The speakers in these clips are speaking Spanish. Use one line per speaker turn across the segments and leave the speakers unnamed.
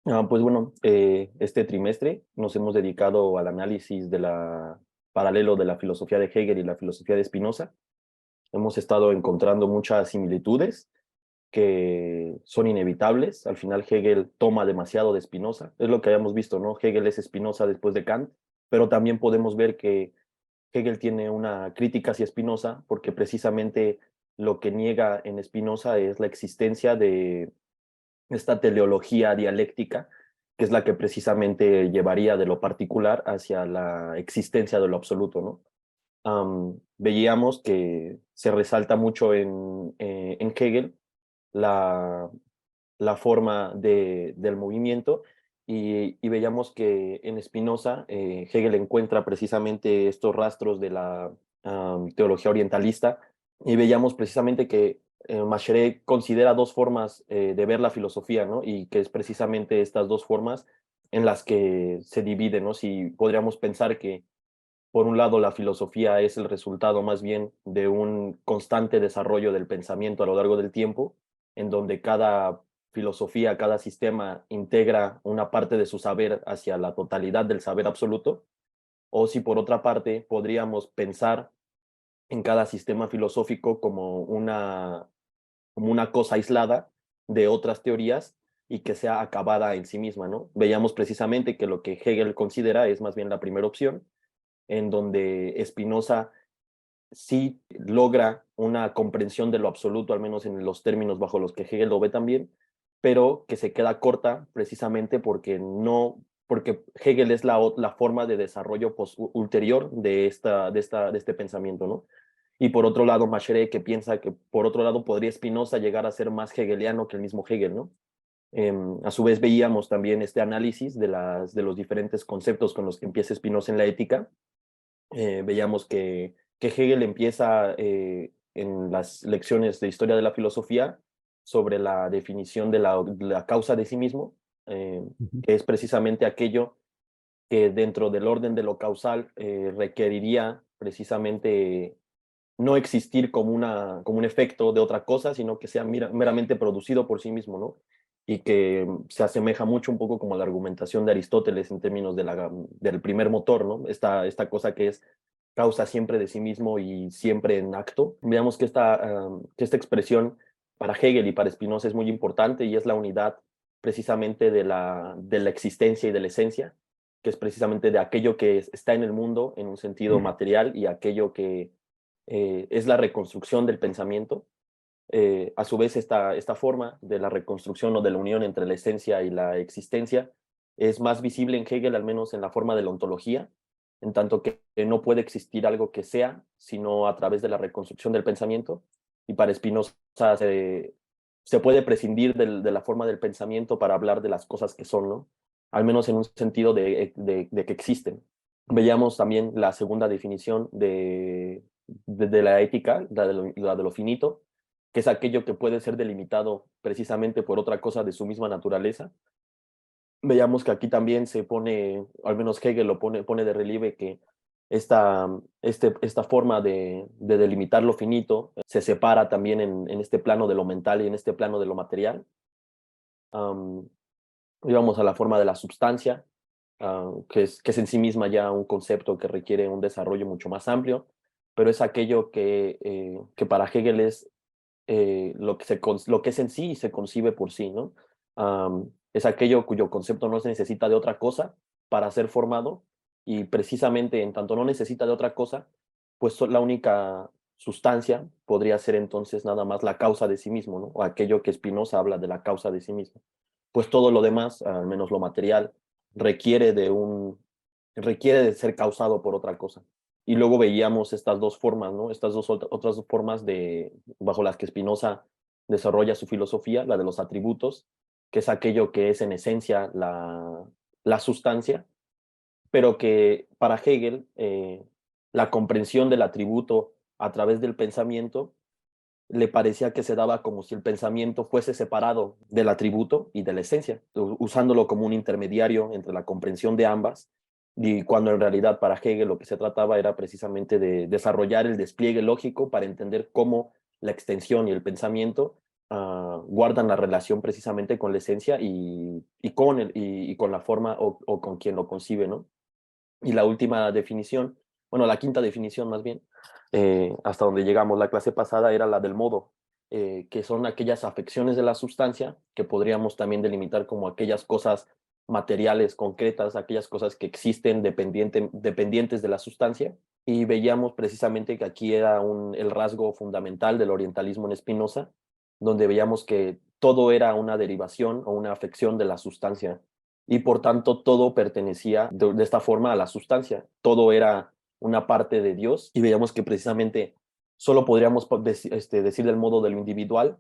Pues bueno, este trimestre nos hemos dedicado al análisis de la paralelo de la filosofía de Hegel y la filosofía de Spinoza. Hemos estado encontrando muchas similitudes que son inevitables. Al final Hegel toma demasiado de Spinoza. Es lo que habíamos visto, ¿no? Hegel es Spinoza después de Kant, pero también podemos ver que Hegel tiene una crítica hacia Spinoza porque precisamente lo que niega en Spinoza es la existencia de esta teleología dialéctica, que es la que precisamente llevaría de lo particular hacia la existencia de lo absoluto, ¿no? Veíamos que se resalta mucho en Hegel la, la forma del movimiento y veíamos que en Spinoza Hegel encuentra precisamente estos rastros de la teología orientalista y veíamos precisamente que Macheret considera dos formas de ver la filosofía, ¿no? Y que es precisamente estas dos formas en las que se divide, ¿no? Si podríamos pensar que por un lado, la filosofía es el resultado más bien de un constante desarrollo del pensamiento a lo largo del tiempo, en donde cada filosofía, cada sistema integra una parte de su saber hacia la totalidad del saber absoluto, o si por otra parte podríamos pensar en cada sistema filosófico como una cosa aislada de otras teorías y que sea acabada en sí misma, ¿no? Veíamos precisamente que lo que Hegel considera es más bien la primera opción, en donde Spinoza sí logra una comprensión de lo absoluto, al menos en los términos bajo los que Hegel lo ve también, pero que se queda corta precisamente porque Hegel es la forma de desarrollo ulterior de este pensamiento, ¿no? Y por otro lado, Macheret, que piensa que por otro lado podría Spinoza llegar a ser más hegeliano que el mismo Hegel, ¿no? A su vez veíamos también este análisis de los diferentes conceptos con los que empieza Spinoza en la ética. Veíamos que Hegel empieza en las lecciones de historia de la filosofía sobre la definición de la causa de sí mismo,
Ujú.
que es precisamente aquello que dentro del orden de lo causal requeriría precisamente no existir como un efecto de otra cosa, sino que sea meramente producido por sí mismo, ¿no? Y que se asemeja mucho un poco como a la argumentación de Aristóteles en términos del primer motor, ¿no? Esta cosa que es causa siempre de sí mismo y siempre en acto. Veamos que esta expresión para Hegel y para Spinoza es muy importante y es la unidad precisamente de la existencia y de la esencia, que es precisamente de aquello que está en el mundo en un sentido material y aquello que es la reconstrucción del pensamiento. A su vez, esta forma de la reconstrucción o de la unión entre la esencia y la existencia es más visible en Hegel, al menos en la forma de la ontología, en tanto que no puede existir algo que sea, sino a través de la reconstrucción del pensamiento. Y para Spinoza se puede prescindir de la forma del pensamiento para hablar de las cosas que son, ¿no? Al menos en un sentido de que existen. Veíamos también la segunda definición de la ética, la de lo finito, que es aquello que puede ser delimitado precisamente por otra cosa de su misma naturaleza. Veíamos que aquí también se pone, al menos Hegel pone de relieve que esta forma de delimitar lo finito se separa también en este plano de lo mental y en este plano de lo material. Um, Íbamos a la forma de la substancia, que es en sí misma ya un concepto que requiere un desarrollo mucho más amplio, pero es aquello que para Hegel es lo que es en sí y se concibe por sí, ¿no? Es aquello cuyo concepto no se necesita de otra cosa para ser formado y precisamente en tanto no necesita de otra cosa, pues la única sustancia podría ser entonces nada más la causa de sí mismo, ¿no? O aquello que Spinoza habla de la causa de sí mismo. Pues todo lo demás, al menos lo material, requiere requiere de ser causado por otra cosa. Y luego veíamos estas dos formas, ¿no? Estas otras dos formas bajo las que Spinoza desarrolla su filosofía, la de los atributos, que es aquello que es en esencia la sustancia, pero que para Hegel la comprensión del atributo a través del pensamiento le parecía que se daba como si el pensamiento fuese separado del atributo y de la esencia, usándolo como un intermediario entre la comprensión de ambas, y cuando en realidad para Hegel lo que se trataba era precisamente de desarrollar el despliegue lógico para entender cómo la extensión y el pensamiento guardan la relación precisamente con la esencia y con la forma o con quien lo concibe, ¿no? Y la última definición, bueno, la quinta definición más bien, hasta donde llegamos la clase pasada, era la del modo, que son aquellas afecciones de la sustancia que podríamos también delimitar como aquellas cosas materiales concretas, aquellas cosas que existen dependientes de la sustancia. Y veíamos precisamente que aquí era el rasgo fundamental del orientalismo en Spinoza, donde veíamos que todo era una derivación o una afección de la sustancia y por tanto todo pertenecía de esta forma a la sustancia, todo era una parte de Dios y veíamos que precisamente solo podríamos decir del modo de lo individual,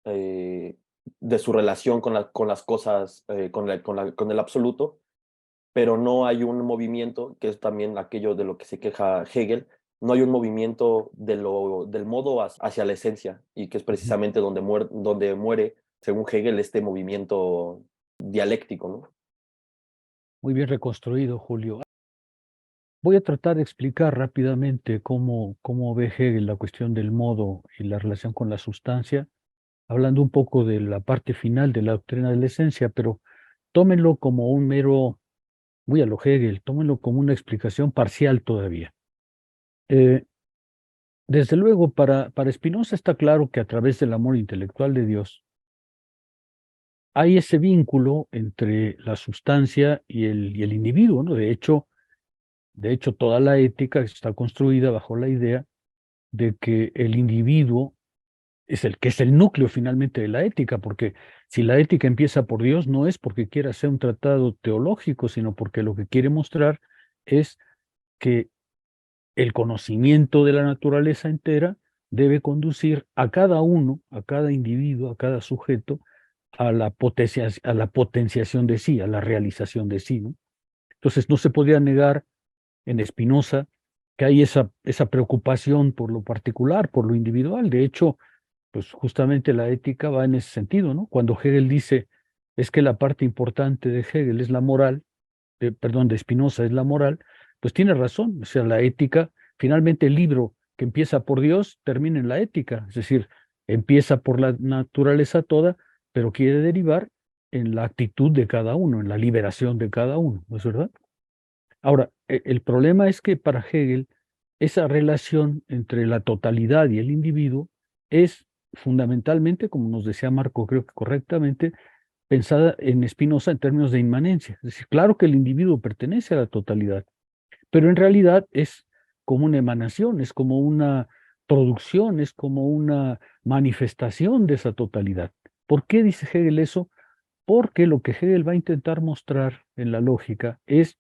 eh, de su relación con las cosas, con el absoluto, pero no hay un movimiento, que es también aquello de lo que se queja Hegel, no hay un movimiento del modo hacia la esencia, y que es
Ujú.
precisamente donde muere, según Hegel, este movimiento dialéctico, ¿no?
Muy bien reconstruido, Julio. Voy a tratar de explicar rápidamente cómo ve Hegel la cuestión del modo y la relación con la sustancia, hablando un poco de la parte final de la doctrina de la esencia, pero tómenlo como un mero, muy a lo Hegel, tómenlo como una explicación parcial todavía. Eh, Desde luego, para Spinoza está claro que a través del amor intelectual de Dios hay ese vínculo entre la sustancia y el individuo, ¿no? De hecho, toda la ética está construida bajo la idea de que el individuo es el núcleo finalmente de la ética, porque si la ética empieza por Dios, no es porque quiera ser un tratado teológico, sino porque lo que quiere mostrar es que el conocimiento de la naturaleza entera debe conducir a cada uno, a cada individuo, a cada sujeto, a la potenciación de sí, a la realización de sí, ¿no? Entonces no se podía negar en Spinoza que hay esa preocupación por lo particular, por lo individual. De hecho, pues justamente la ética va en ese sentido, ¿no? Cuando Hegel dice, es que la parte importante de Hegel es la moral, perdón, de Spinoza es la moral, pues tiene razón. O sea, la ética, finalmente el libro que empieza por Dios termina en la ética, es decir, empieza por la naturaleza toda, pero quiere derivar en la actitud de cada uno, en la liberación de cada uno, ¿no es verdad? Ahora, el problema es que para Hegel esa relación entre la totalidad y el individuo es fundamentalmente, como nos decía Marco, creo que correctamente, pensada en Spinoza en términos de inmanencia. Es decir, claro que el individuo pertenece a la totalidad, pero en realidad es como una emanación, es como una producción, es como una manifestación de esa totalidad. ¿Por qué dice Hegel eso? Porque lo que Hegel va a intentar mostrar en la lógica es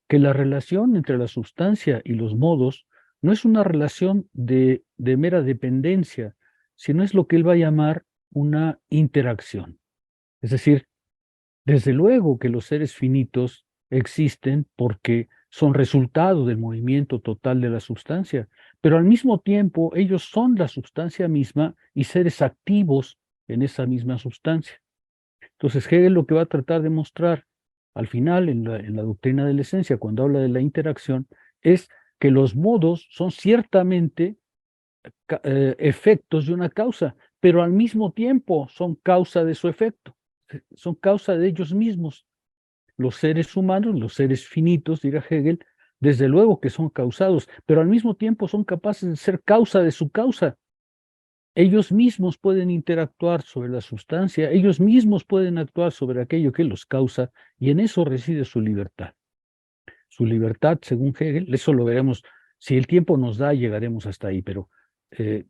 que la relación entre la sustancia y los modos no es una relación de mera dependencia, sino es lo que él va a llamar una interacción. Es decir, desde luego que los seres finitos existen porque son resultado del movimiento total de la sustancia, pero al mismo tiempo ellos son la sustancia misma y seres activos en esa misma sustancia. Entonces Hegel lo que va a tratar de mostrar al final en la doctrina de la esencia, cuando habla de la interacción, es que los modos son ciertamente efectos de una causa, pero al mismo tiempo son causa de su efecto, son causa de ellos mismos. Los seres humanos, los seres finitos, dirá Hegel, desde luego que son causados, pero al mismo tiempo son capaces de ser causa de su causa. Ellos mismos pueden interactuar sobre la sustancia, ellos mismos pueden actuar sobre aquello que los causa, y en eso reside su libertad. Su libertad, según Hegel, eso lo veremos, si el tiempo nos da, llegaremos hasta ahí, pero eh,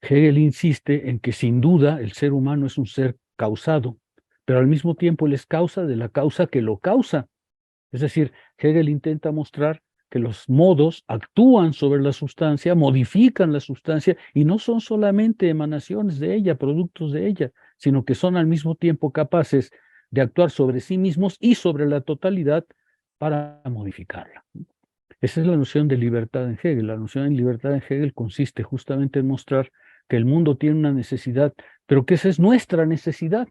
Hegel insiste en que sin duda el ser humano es un ser causado, pero al mismo tiempo él es causa de la causa que lo causa. Es decir, Hegel intenta mostrar que los modos actúan sobre la sustancia, modifican la sustancia y no son solamente emanaciones de ella, productos de ella, sino que son al mismo tiempo capaces de actuar sobre sí mismos y sobre la totalidad para modificarla. Esa es la noción de libertad en Hegel. La noción de libertad en Hegel consiste justamente en mostrar que el mundo tiene una necesidad, pero que esa es nuestra necesidad,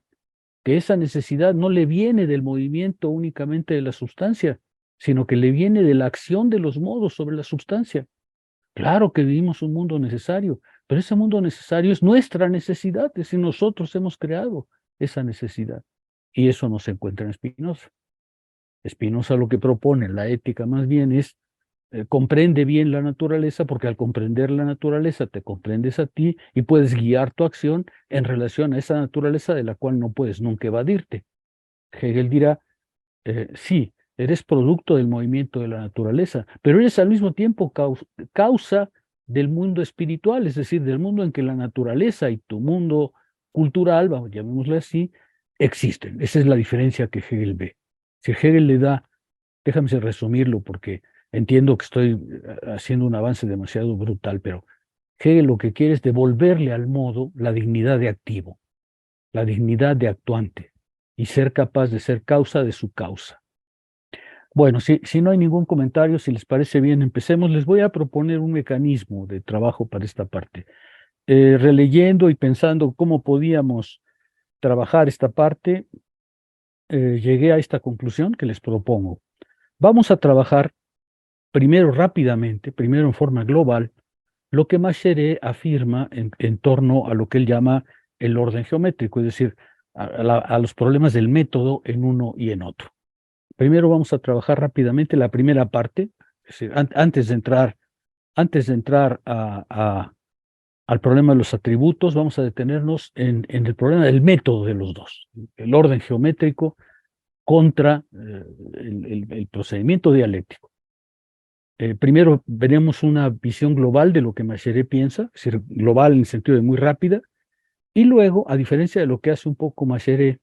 que esa necesidad no le viene del movimiento únicamente de la sustancia, sino que le viene de la acción de los modos sobre la sustancia. Claro que vivimos un mundo necesario, pero ese mundo necesario es nuestra necesidad, es decir, nosotros hemos creado esa necesidad. Y eso no se encuentra en Spinoza. Spinoza lo que propone, la ética más bien, es comprende bien la naturaleza, porque al comprender la naturaleza te comprendes a ti y puedes guiar tu acción en relación a esa naturaleza de la cual no puedes nunca evadirte. Hegel dirá, sí, eres producto del movimiento de la naturaleza, pero eres al mismo tiempo causa del mundo espiritual, es decir, del mundo en que la naturaleza y tu mundo cultural, vamos, llamémoslo así, existen. Esa es la diferencia que Hegel ve. Si Hegel le da, déjame resumirlo porque entiendo que estoy haciendo un avance demasiado brutal, pero Hegel lo que quiere es devolverle al modo la dignidad de activo, la dignidad de actuante y ser capaz de ser causa de su causa. Bueno, si no hay ningún comentario, si les parece bien, empecemos. Les voy a proponer un mecanismo de trabajo para esta parte. Releyendo y pensando cómo podíamos trabajar esta parte, llegué a esta conclusión que les propongo. Vamos a trabajar primero rápidamente, primero en forma global, lo que Macheré afirma en torno a lo que él llama el orden geométrico, es decir, a los problemas del método en uno y en otro. Primero vamos a trabajar rápidamente la primera parte, es decir, antes de entrar al problema de los atributos, vamos a detenernos en el problema del método de los dos, el orden geométrico contra el procedimiento dialéctico. Primero veremos una visión global de lo que Macheré piensa, es decir, global en el sentido de muy rápida, y luego, a diferencia de lo que hace un poco Macheré,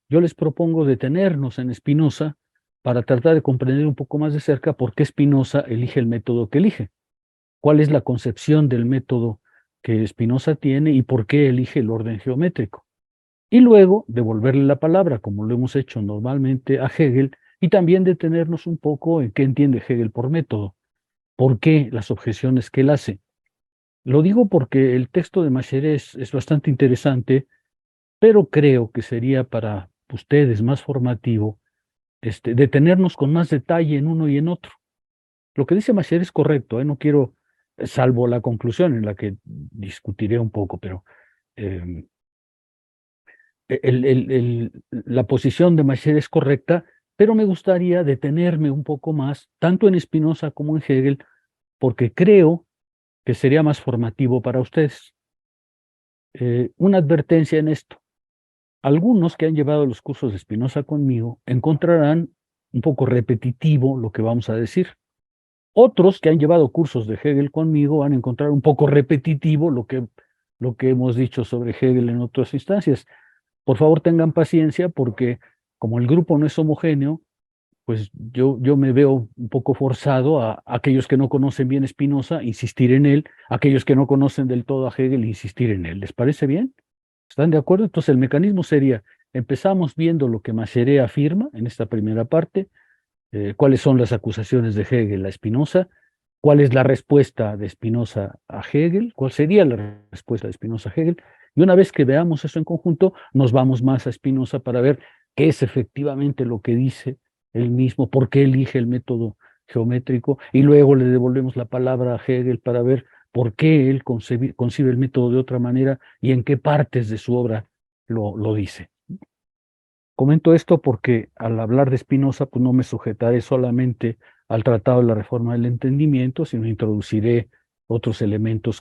yo les propongo detenernos en Spinoza para tratar de comprender un poco más de cerca por qué Spinoza elige el método que elige, cuál es la concepción del método que Spinoza tiene y por qué elige el orden geométrico. Y luego devolverle la palabra, como lo hemos hecho normalmente, a Hegel, y también detenernos un poco en qué entiende Hegel por método, por qué las objeciones que él hace. Lo digo porque el texto de Macheré es bastante interesante, pero creo que sería para ustedes más formativo detenernos con más detalle en uno y en otro. Lo que dice Macheré es correcto, no quiero, salvo la conclusión en la que discutiré un poco, pero eh, la posición de Macheré es correcta, pero me gustaría detenerme un poco más, tanto en Spinoza como en Hegel, porque creo que sería más formativo para ustedes. Una advertencia en esto. Algunos que han llevado los cursos de Spinoza conmigo encontrarán un poco repetitivo lo que vamos a decir. Otros que han llevado cursos de Hegel conmigo van a encontrar un poco repetitivo lo que hemos dicho sobre Hegel en otras instancias. Por favor, tengan paciencia porque como el grupo no es homogéneo, pues yo me veo un poco forzado a aquellos que no conocen bien Spinoza, insistir en él, a aquellos que no conocen del todo a Hegel, insistir en él. ¿Les parece bien? ¿Están de acuerdo? Entonces el mecanismo sería, empezamos viendo lo que Macheré afirma en esta primera parte, cuáles son las acusaciones de Hegel a Spinoza, cuál es la respuesta de Spinoza a Hegel, cuál sería la respuesta de Spinoza a Hegel, y una vez que veamos eso en conjunto, nos vamos más a Spinoza para ver qué es efectivamente lo que dice él mismo, por qué elige el método geométrico, y luego le devolvemos la palabra a Hegel para ver por qué él concibe el método de otra manera y en qué partes de su obra lo dice. Comento esto porque al hablar de Spinoza, pues no me sujetaré solamente al Tratado de la Reforma del Entendimiento, sino introduciré otros elementos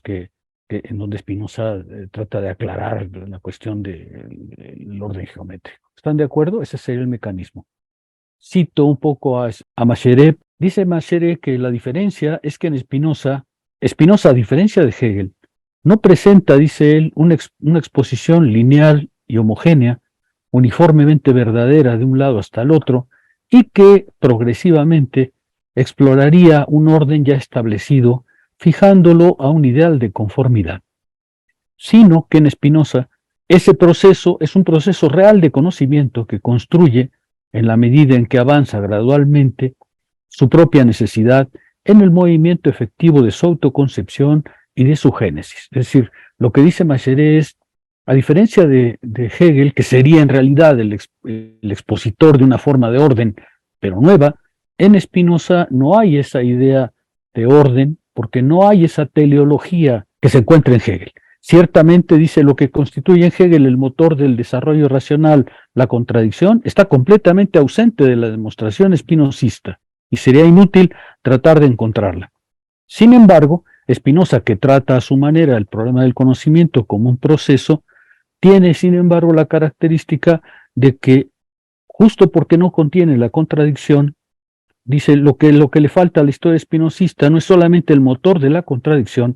en donde Spinoza trata de aclarar la cuestión del orden geométrico. ¿Están de acuerdo? Ese sería el mecanismo. Cito un poco a Macheré. Dice Macheré que la diferencia es que en Spinoza, a diferencia de Hegel, no presenta, dice él, una exposición lineal y homogénea, uniformemente verdadera de un lado hasta el otro, y que progresivamente exploraría un orden ya establecido, fijándolo a un ideal de conformidad, sino que en Spinoza ese proceso es un proceso real de conocimiento que construye, en la medida en que avanza gradualmente, su propia necesidad en el movimiento efectivo de su autoconcepción y de su génesis. Es decir, lo que dice Macheré es, a diferencia de Hegel, que sería en realidad el expositor de una forma de orden, pero nueva, en Spinoza no hay esa idea de orden, porque no hay esa teleología que se encuentra en Hegel. Ciertamente, dice, lo que constituye en Hegel el motor del desarrollo racional, la contradicción, está completamente ausente de la demostración espinosista y sería inútil tratar de encontrarla. Sin embargo, Spinoza, que trata a su manera el problema del conocimiento como un proceso, tiene, sin embargo, la característica de que, justo porque no contiene la contradicción, dice, lo que le falta a la historia espinosista no es solamente el motor de la contradicción,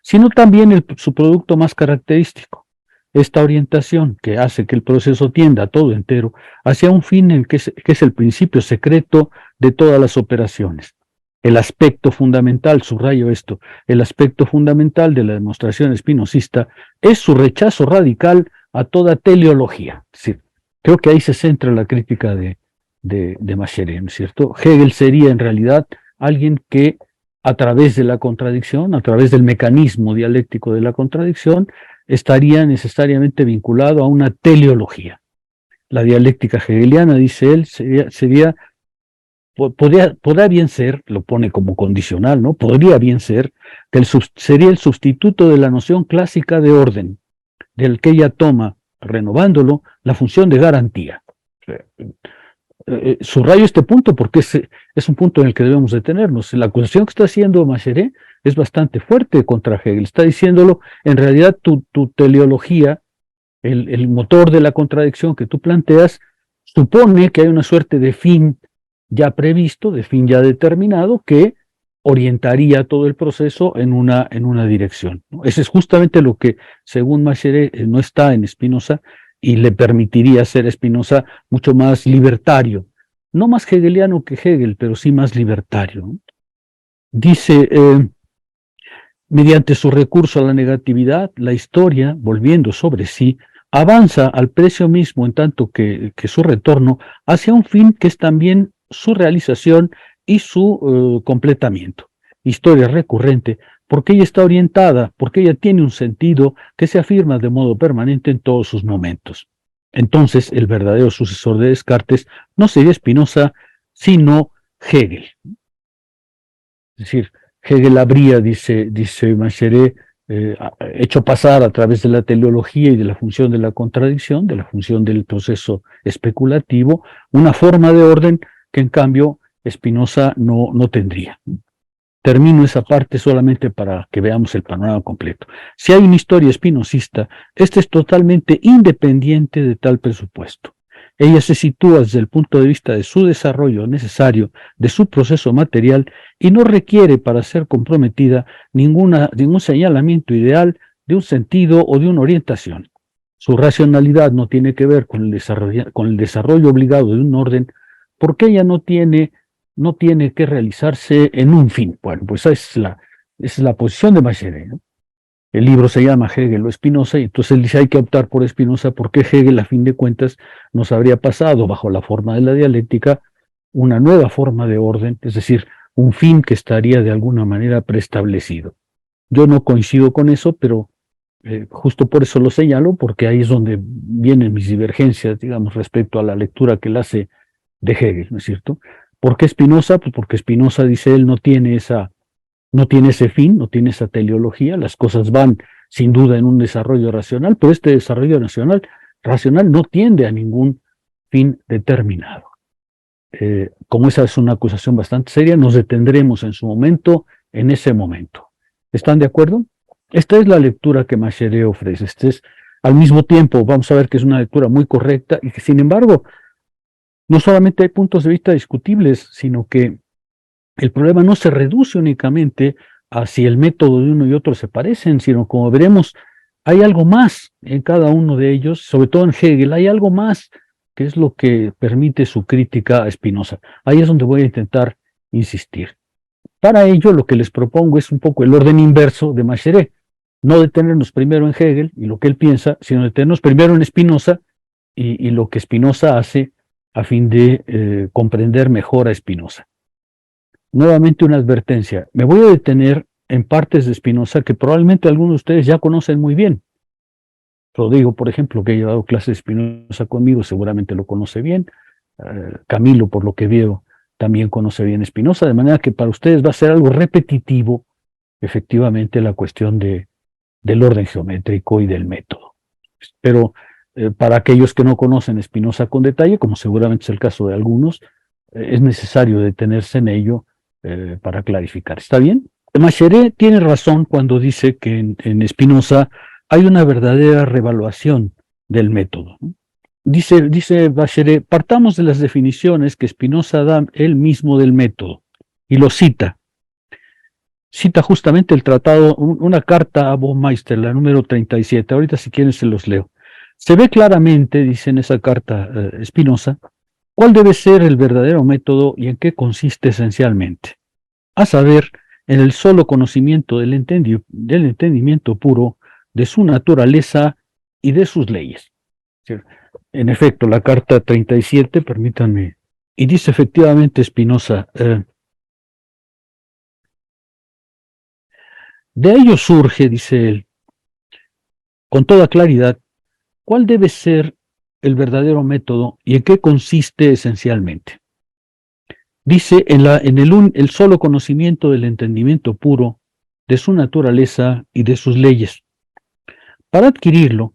sino también su producto más característico, esta orientación que hace que el proceso tienda todo entero hacia un fin que es el principio secreto de todas las operaciones. El aspecto fundamental, subrayo esto, el aspecto fundamental de la demostración espinosista es su rechazo radical a toda teleología. Es decir, creo que ahí se centra la crítica de Macheré, ¿no es cierto? Hegel sería en realidad alguien que a través de la contradicción, a través del mecanismo dialéctico de la contradicción, estaría necesariamente vinculado a una teleología. La dialéctica hegeliana, dice él, podría bien ser, lo pone como condicional, ¿no? Podría bien ser que sería el sustituto de la noción clásica de orden, del que ella toma, renovándolo, la función de garantía. Subrayo este punto porque es un punto en el que debemos detenernos. La acusación que está haciendo Macheré es bastante fuerte contra Hegel. Está diciéndolo, en realidad tu teleología, el motor de la contradicción que tú planteas, supone que hay una suerte de fin ya previsto, de fin ya determinado, que orientaría todo el proceso en una dirección, ¿no? Ese es justamente lo que, según Macheré, no está en Spinoza, y le permitiría ser Spinoza mucho más libertario, no más hegeliano que Hegel, pero sí más libertario, ¿no? Dice, mediante su recurso a la negatividad, la historia, volviendo sobre sí, avanza al precio mismo en tanto que su retorno hacia un fin que es también su realización y su completamiento. Historia recurrente, porque ella está orientada, porque ella tiene un sentido que se afirma de modo permanente en todos sus momentos. Entonces, el verdadero sucesor de Descartes no sería Spinoza, sino Hegel. Es decir, Hegel habría, dice Macheré, hecho pasar a través de la teleología y de la función de la contradicción, de la función del proceso especulativo, una forma de orden que en cambio Spinoza no tendría. Termino esa parte solamente para que veamos el panorama completo. Si hay una historia espinosista, esta es totalmente independiente de tal presupuesto. Ella se sitúa desde el punto de vista de su desarrollo necesario, de su proceso material, y no requiere para ser comprometida ningún señalamiento ideal de un sentido o de una orientación. Su racionalidad no tiene que ver con el desarrollo obligado de un orden, porque ella no tiene que realizarse en un fin. Bueno, pues esa es la posición de Macheré, ¿no? El libro se llama Hegel o Spinoza, y entonces él dice hay que optar por Spinoza porque Hegel, a fin de cuentas, nos habría pasado, bajo la forma de la dialéctica, una nueva forma de orden, es decir, un fin que estaría de alguna manera preestablecido. Yo no coincido con eso, pero justo por eso lo señalo, porque ahí es donde vienen mis divergencias, digamos, respecto a la lectura que él hace de Hegel, ¿no es cierto? ¿Por qué Spinoza? Pues porque Spinoza, dice él, no tiene ese fin, no tiene esa teleología, las cosas van sin duda en un desarrollo racional, pero este desarrollo racional no tiende a ningún fin determinado. Como esa es una acusación bastante seria, nos detendremos en su momento, en ese momento. ¿Están de acuerdo? Esta es la lectura que Macheré ofrece. Al mismo tiempo, vamos a ver que es una lectura muy correcta y que, sin embargo, no solamente hay puntos de vista discutibles, sino que el problema no se reduce únicamente a si el método de uno y otro se parecen, sino, como veremos, hay algo más en cada uno de ellos, sobre todo en Hegel, hay algo más que es lo que permite su crítica a Spinoza. Ahí es donde voy a intentar insistir. Para ello, lo que les propongo es un poco el orden inverso de Macheré. No detenernos primero en Hegel y lo que él piensa, sino detenernos primero en Spinoza y lo que Spinoza hace a fin de comprender mejor a Spinoza. Nuevamente una advertencia. Me voy a detener en partes de Spinoza que probablemente algunos de ustedes ya conocen muy bien. Rodrigo, por ejemplo, que ha llevado clases de Spinoza conmigo, seguramente lo conoce bien. Camilo, por lo que veo, también conoce bien Spinoza, de manera que para ustedes va a ser algo repetitivo, efectivamente, la cuestión de del orden geométrico y del método. Pero para aquellos que no conocen Spinoza con detalle, como seguramente es el caso de algunos, es necesario detenerse en ello para clarificar. ¿Está bien? Macheret tiene razón cuando dice que en Spinoza hay una verdadera revaluación del método. Dice Macheret, partamos de las definiciones que Spinoza da él mismo del método, y lo cita. Cita justamente el tratado, una carta a Baumeister, la número 37. Ahorita si quieren se los leo. Se ve claramente, dice en esa carta Spinoza, cuál debe ser el verdadero método y en qué consiste esencialmente. A saber, en el solo conocimiento del entendimiento puro, de su naturaleza y de sus leyes. En efecto, la carta 37, permítanme, y dice efectivamente Spinoza, de ello surge, dice él, con toda claridad, cuál debe ser el verdadero método y en qué consiste esencialmente. Dice, en el solo conocimiento del entendimiento puro, de su naturaleza y de sus leyes. Para adquirirlo,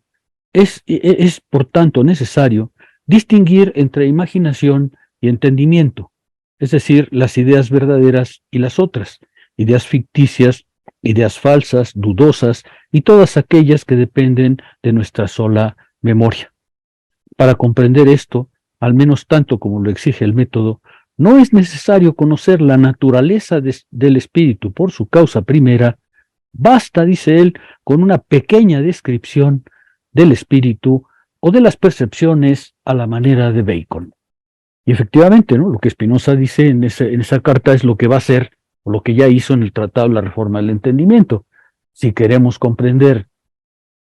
es por tanto necesario distinguir entre imaginación y entendimiento, es decir, las ideas verdaderas y las otras, ideas ficticias, ideas falsas, dudosas y todas aquellas que dependen de nuestra sola memoria. Para comprender esto, al menos tanto como lo exige el método, no es necesario conocer la naturaleza del espíritu por su causa primera, basta, dice él, con una pequeña descripción del espíritu o de las percepciones a la manera de Bacon. Y efectivamente, ¿no? Lo que Spinoza dice en esa carta es lo que va a hacer, o lo que ya hizo en el Tratado de la Reforma del Entendimiento. Si queremos comprender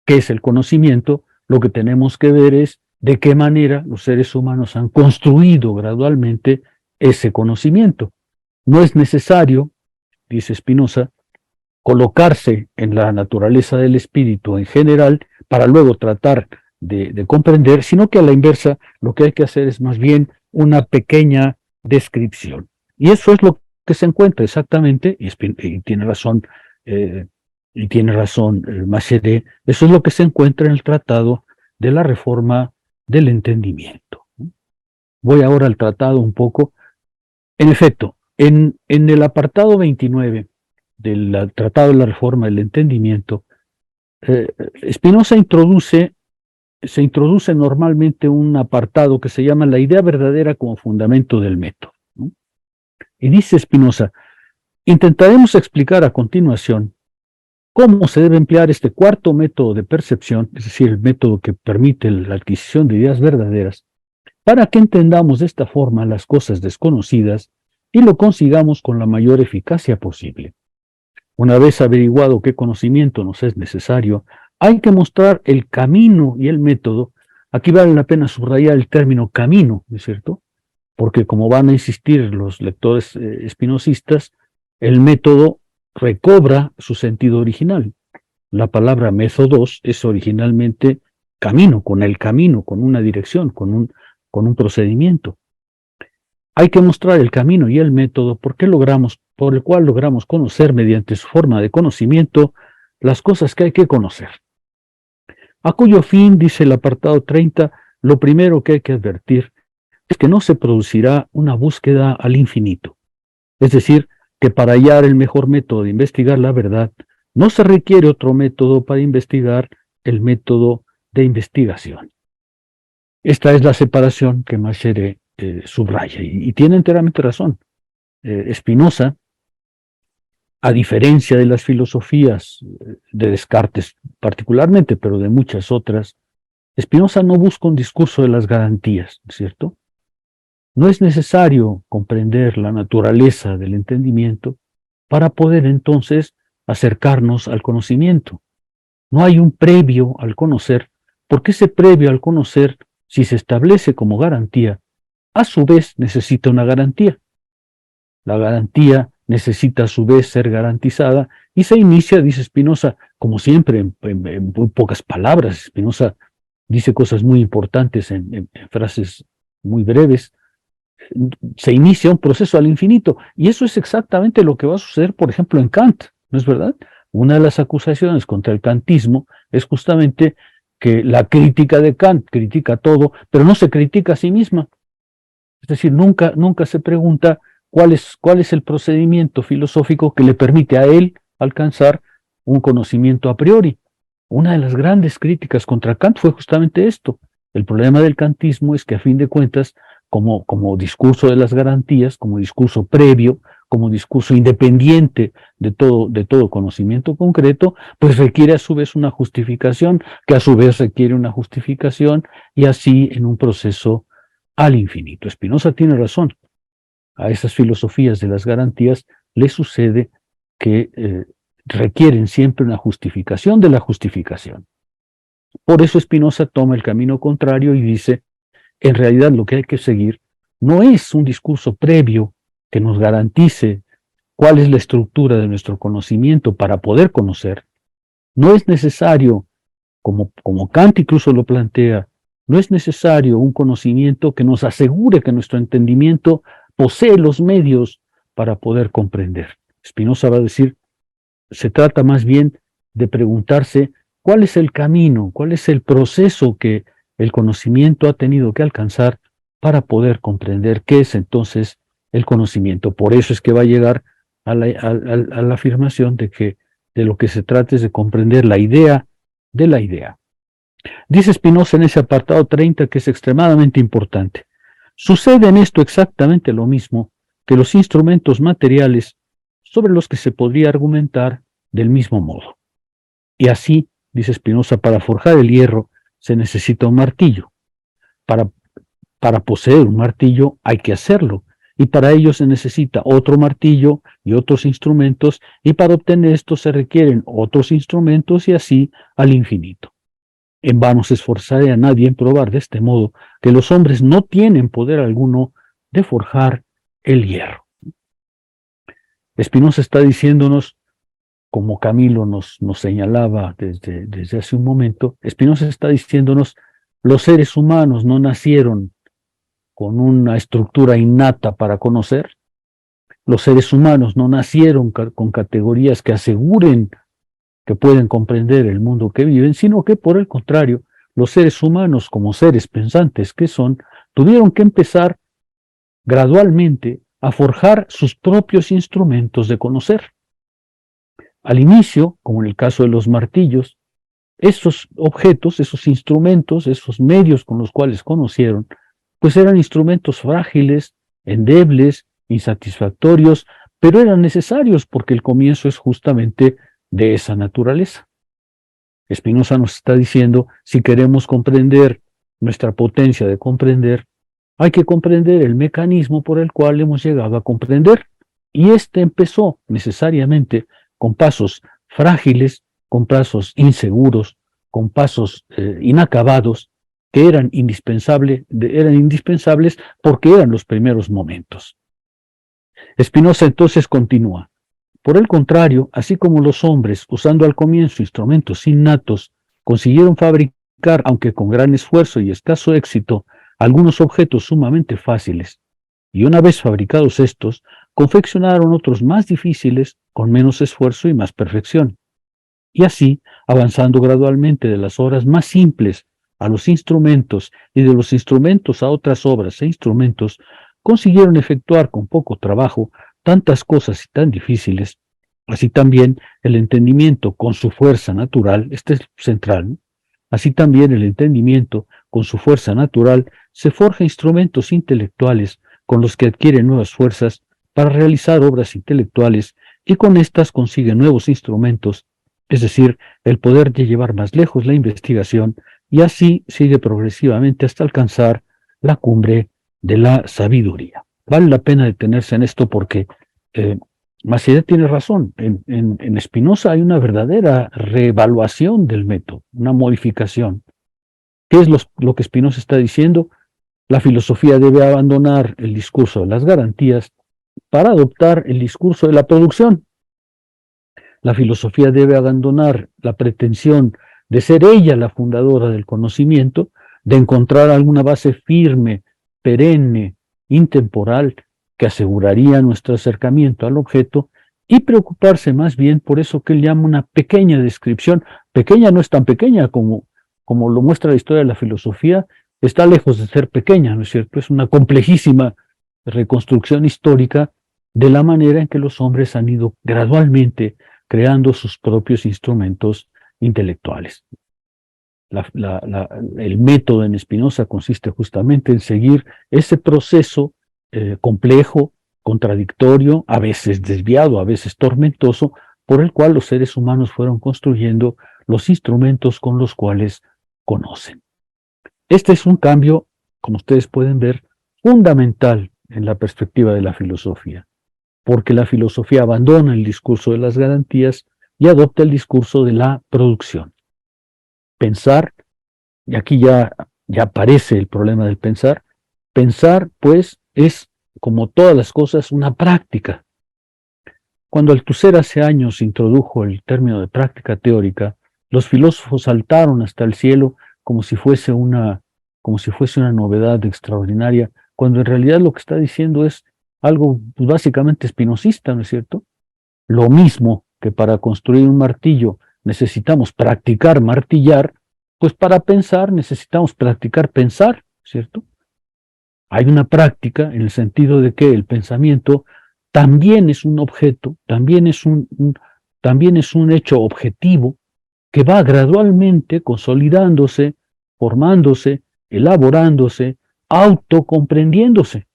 qué es el conocimiento, lo que tenemos que ver es de qué manera los seres humanos han construido gradualmente ese conocimiento. No es necesario, dice Spinoza, colocarse en la naturaleza del espíritu en general para luego tratar de comprender, sino que a la inversa lo que hay que hacer es más bien una pequeña descripción. Y eso es lo que se encuentra exactamente, y tiene razón, Macheret, eso es lo que se encuentra en el Tratado de la Reforma del Entendimiento. Voy ahora al tratado un poco. En efecto, en el apartado 29 del Tratado de la Reforma del Entendimiento, Spinoza se introduce normalmente un apartado que se llama la idea verdadera como fundamento del método, ¿no? Y dice Spinoza, intentaremos explicar a continuación cómo se debe emplear este cuarto método de percepción, es decir, el método que permite la adquisición de ideas verdaderas, para que entendamos de esta forma las cosas desconocidas y lo consigamos con la mayor eficacia posible. Una vez averiguado qué conocimiento nos es necesario, hay que mostrar el camino y el método. Aquí vale la pena subrayar el término camino, ¿no es cierto? Porque como van a insistir los lectores espinozistas, el método recobra su sentido original. La palabra métodos es originalmente camino, con una dirección, con un procedimiento. Hay que mostrar el camino y el método por el cual logramos conocer mediante su forma de conocimiento las cosas que hay que conocer. A cuyo fin, dice el apartado 30, lo primero que hay que advertir es que no se producirá una búsqueda al infinito. Es decir, que para hallar el mejor método de investigar la verdad, no se requiere otro método para investigar el método de investigación. Esta es la separación que Macheret subraya, y tiene enteramente razón. Spinoza, a diferencia de las filosofías de Descartes particularmente, pero de muchas otras, Spinoza no busca un discurso de las garantías, ¿cierto? No es necesario comprender la naturaleza del entendimiento para poder entonces acercarnos al conocimiento. No hay un previo al conocer, porque ese previo al conocer, si se establece como garantía, a su vez necesita una garantía. La garantía necesita a su vez ser garantizada y se inicia, dice Spinoza, como siempre, en muy pocas palabras. Spinoza dice cosas muy importantes en frases muy breves. Se inicia un proceso al infinito y eso es exactamente lo que va a suceder, por ejemplo, en Kant, ¿no es verdad? Una de las acusaciones contra el kantismo es justamente que la crítica de Kant critica todo, pero no se critica a sí misma. Es decir, nunca se pregunta cuál es el procedimiento filosófico que le permite a él alcanzar un conocimiento a priori. Una de las grandes críticas contra Kant fue justamente esto. El problema del kantismo es que a fin de cuentas, como discurso de las garantías, como discurso previo, como discurso independiente de todo conocimiento concreto, pues requiere a su vez una justificación, que a su vez requiere una justificación, y así en un proceso al infinito. Spinoza tiene razón. A esas filosofías de las garantías le sucede que requieren siempre una justificación de la justificación. Por eso Spinoza toma el camino contrario y dice, en realidad lo que hay que seguir no es un discurso previo que nos garantice cuál es la estructura de nuestro conocimiento para poder conocer. No es necesario, como Kant incluso lo plantea, no es necesario un conocimiento que nos asegure que nuestro entendimiento posee los medios para poder comprender. Spinoza va a decir, se trata más bien de preguntarse cuál es el camino, cuál es el proceso que el conocimiento ha tenido que alcanzar para poder comprender qué es entonces el conocimiento. Por eso es que va a llegar a la afirmación de que de lo que se trata es de comprender la idea de la idea. Dice Spinoza en ese apartado 30 que es extremadamente importante. Sucede en esto exactamente lo mismo que los instrumentos materiales sobre los que se podría argumentar del mismo modo. Y así, dice Spinoza, para forjar el hierro se necesita un martillo. Para poseer un martillo hay que hacerlo, y para ello se necesita otro martillo y otros instrumentos, y para obtener esto se requieren otros instrumentos y así al infinito. En vano se esforzará a nadie en probar de este modo que los hombres no tienen poder alguno de forjar el hierro. Spinoza está diciéndonos, como Camilo nos señalaba desde hace un momento, Spinoza está diciéndonos, los seres humanos no nacieron con una estructura innata para conocer, los seres humanos no nacieron con categorías que aseguren que pueden comprender el mundo que viven, sino que por el contrario, los seres humanos como seres pensantes que son, tuvieron que empezar gradualmente a forjar sus propios instrumentos de conocer. Al inicio, como en el caso de los martillos, esos objetos, esos instrumentos, esos medios con los cuales conocieron, pues eran instrumentos frágiles, endebles, insatisfactorios, pero eran necesarios porque el comienzo es justamente de esa naturaleza. Spinoza nos está diciendo, si queremos comprender nuestra potencia de comprender, hay que comprender el mecanismo por el cual hemos llegado a comprender. Y este empezó necesariamente con pasos frágiles, con pasos inseguros, con pasos inacabados, que eran indispensables porque eran los primeros momentos. Spinoza entonces continúa. Por el contrario, así como los hombres, usando al comienzo instrumentos innatos, consiguieron fabricar, aunque con gran esfuerzo y escaso éxito, algunos objetos sumamente fáciles, y una vez fabricados estos, confeccionaron otros más difíciles, con menos esfuerzo y más perfección. Y así, avanzando gradualmente de las obras más simples a los instrumentos y de los instrumentos a otras obras e instrumentos, consiguieron efectuar con poco trabajo tantas cosas y tan difíciles. Así también el entendimiento con su fuerza natural, este es central, ¿no? Así también el entendimiento con su fuerza natural se forja instrumentos intelectuales con los que adquiere nuevas fuerzas para realizar obras intelectuales y con estas consigue nuevos instrumentos, es decir, el poder de llevar más lejos la investigación y así sigue progresivamente hasta alcanzar la cumbre de la sabiduría. Vale la pena detenerse en esto porque Maciel tiene razón. En Spinoza hay una verdadera reevaluación del método, una modificación. ¿Qué es lo que Spinoza está diciendo? La filosofía debe abandonar el discurso de las garantías para adoptar el discurso de la producción. La filosofía debe abandonar la pretensión de ser ella la fundadora del conocimiento, de encontrar alguna base firme, perenne, intemporal, que aseguraría nuestro acercamiento al objeto, y preocuparse más bien por eso que él llama una pequeña descripción. Pequeña no es tan pequeña como lo muestra la historia de la filosofía, está lejos de ser pequeña, ¿no es cierto? Es una complejísima reconstrucción histórica de la manera en que los hombres han ido gradualmente creando sus propios instrumentos intelectuales. El método en Spinoza consiste justamente en seguir ese proceso complejo, contradictorio, a veces desviado, a veces tormentoso, por el cual los seres humanos fueron construyendo los instrumentos con los cuales conocen. Este es un cambio, como ustedes pueden ver, fundamental en la perspectiva de la filosofía, porque la filosofía abandona el discurso de las garantías y adopta el discurso de la producción. Pensar, y aquí ya aparece el problema del pensar, pues es, como todas las cosas, una práctica. Cuando Althusser hace años introdujo el término de práctica teórica, los filósofos saltaron hasta el cielo como si fuese una novedad extraordinaria, cuando en realidad lo que está diciendo es algo pues, básicamente espinosista, ¿no es cierto? Lo mismo que para construir un martillo necesitamos practicar martillar, pues para pensar necesitamos practicar pensar, ¿cierto? Hay una práctica en el sentido de que el pensamiento también es un objeto, también es un hecho objetivo que va gradualmente consolidándose, formándose, elaborándose, autocomprendiéndose.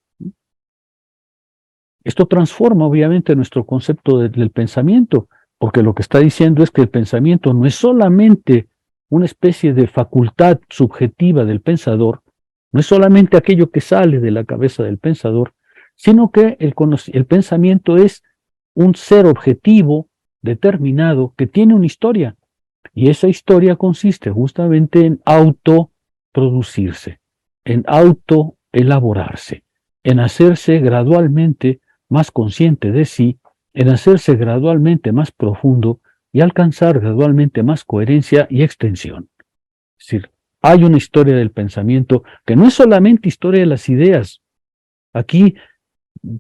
Esto transforma obviamente nuestro concepto del pensamiento, porque lo que está diciendo es que el pensamiento no es solamente una especie de facultad subjetiva del pensador, no es solamente aquello que sale de la cabeza del pensador, sino que el pensamiento es un ser objetivo determinado que tiene una historia, y esa historia consiste justamente en autoproducirse, en autoelaborarse, en hacerse gradualmente más consciente de sí, en hacerse gradualmente más profundo y alcanzar gradualmente más coherencia y extensión. Es decir, hay una historia del pensamiento que no es solamente historia de las ideas. Aquí,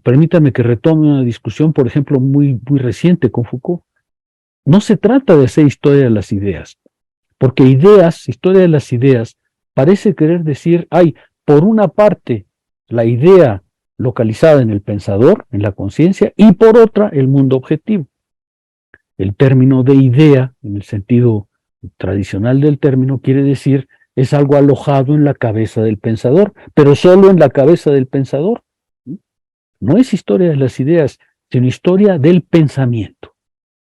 permítame que retome una discusión, por ejemplo, muy reciente con Foucault. No se trata de hacer historia de las ideas, porque historia de las ideas, parece querer decir, hay, por una parte, la idea localizada en el pensador, en la conciencia, y por otra, el mundo objetivo. El término de idea, en el sentido tradicional del término, quiere decir es algo alojado en la cabeza del pensador, pero solo en la cabeza del pensador. No es historia de las ideas, sino historia del pensamiento.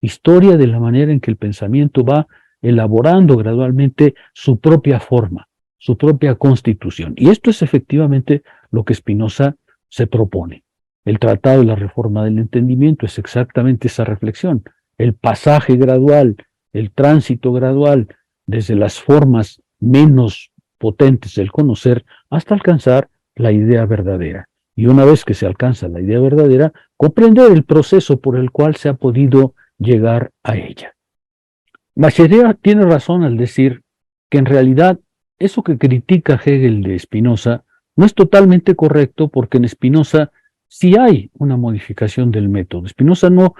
Historia de la manera en que el pensamiento va elaborando gradualmente su propia forma, su propia constitución. Y esto es efectivamente lo que Spinoza se propone. El Tratado de la Reforma del Entendimiento es exactamente esa reflexión. El pasaje gradual, el tránsito gradual, desde las formas menos potentes del conocer hasta alcanzar la idea verdadera. Y una vez que se alcanza la idea verdadera, comprender el proceso por el cual se ha podido llegar a ella. Macherea tiene razón al decir que en realidad eso que critica Hegel de Spinoza no es totalmente correcto, porque en Spinoza sí hay una modificación del método. Spinoza no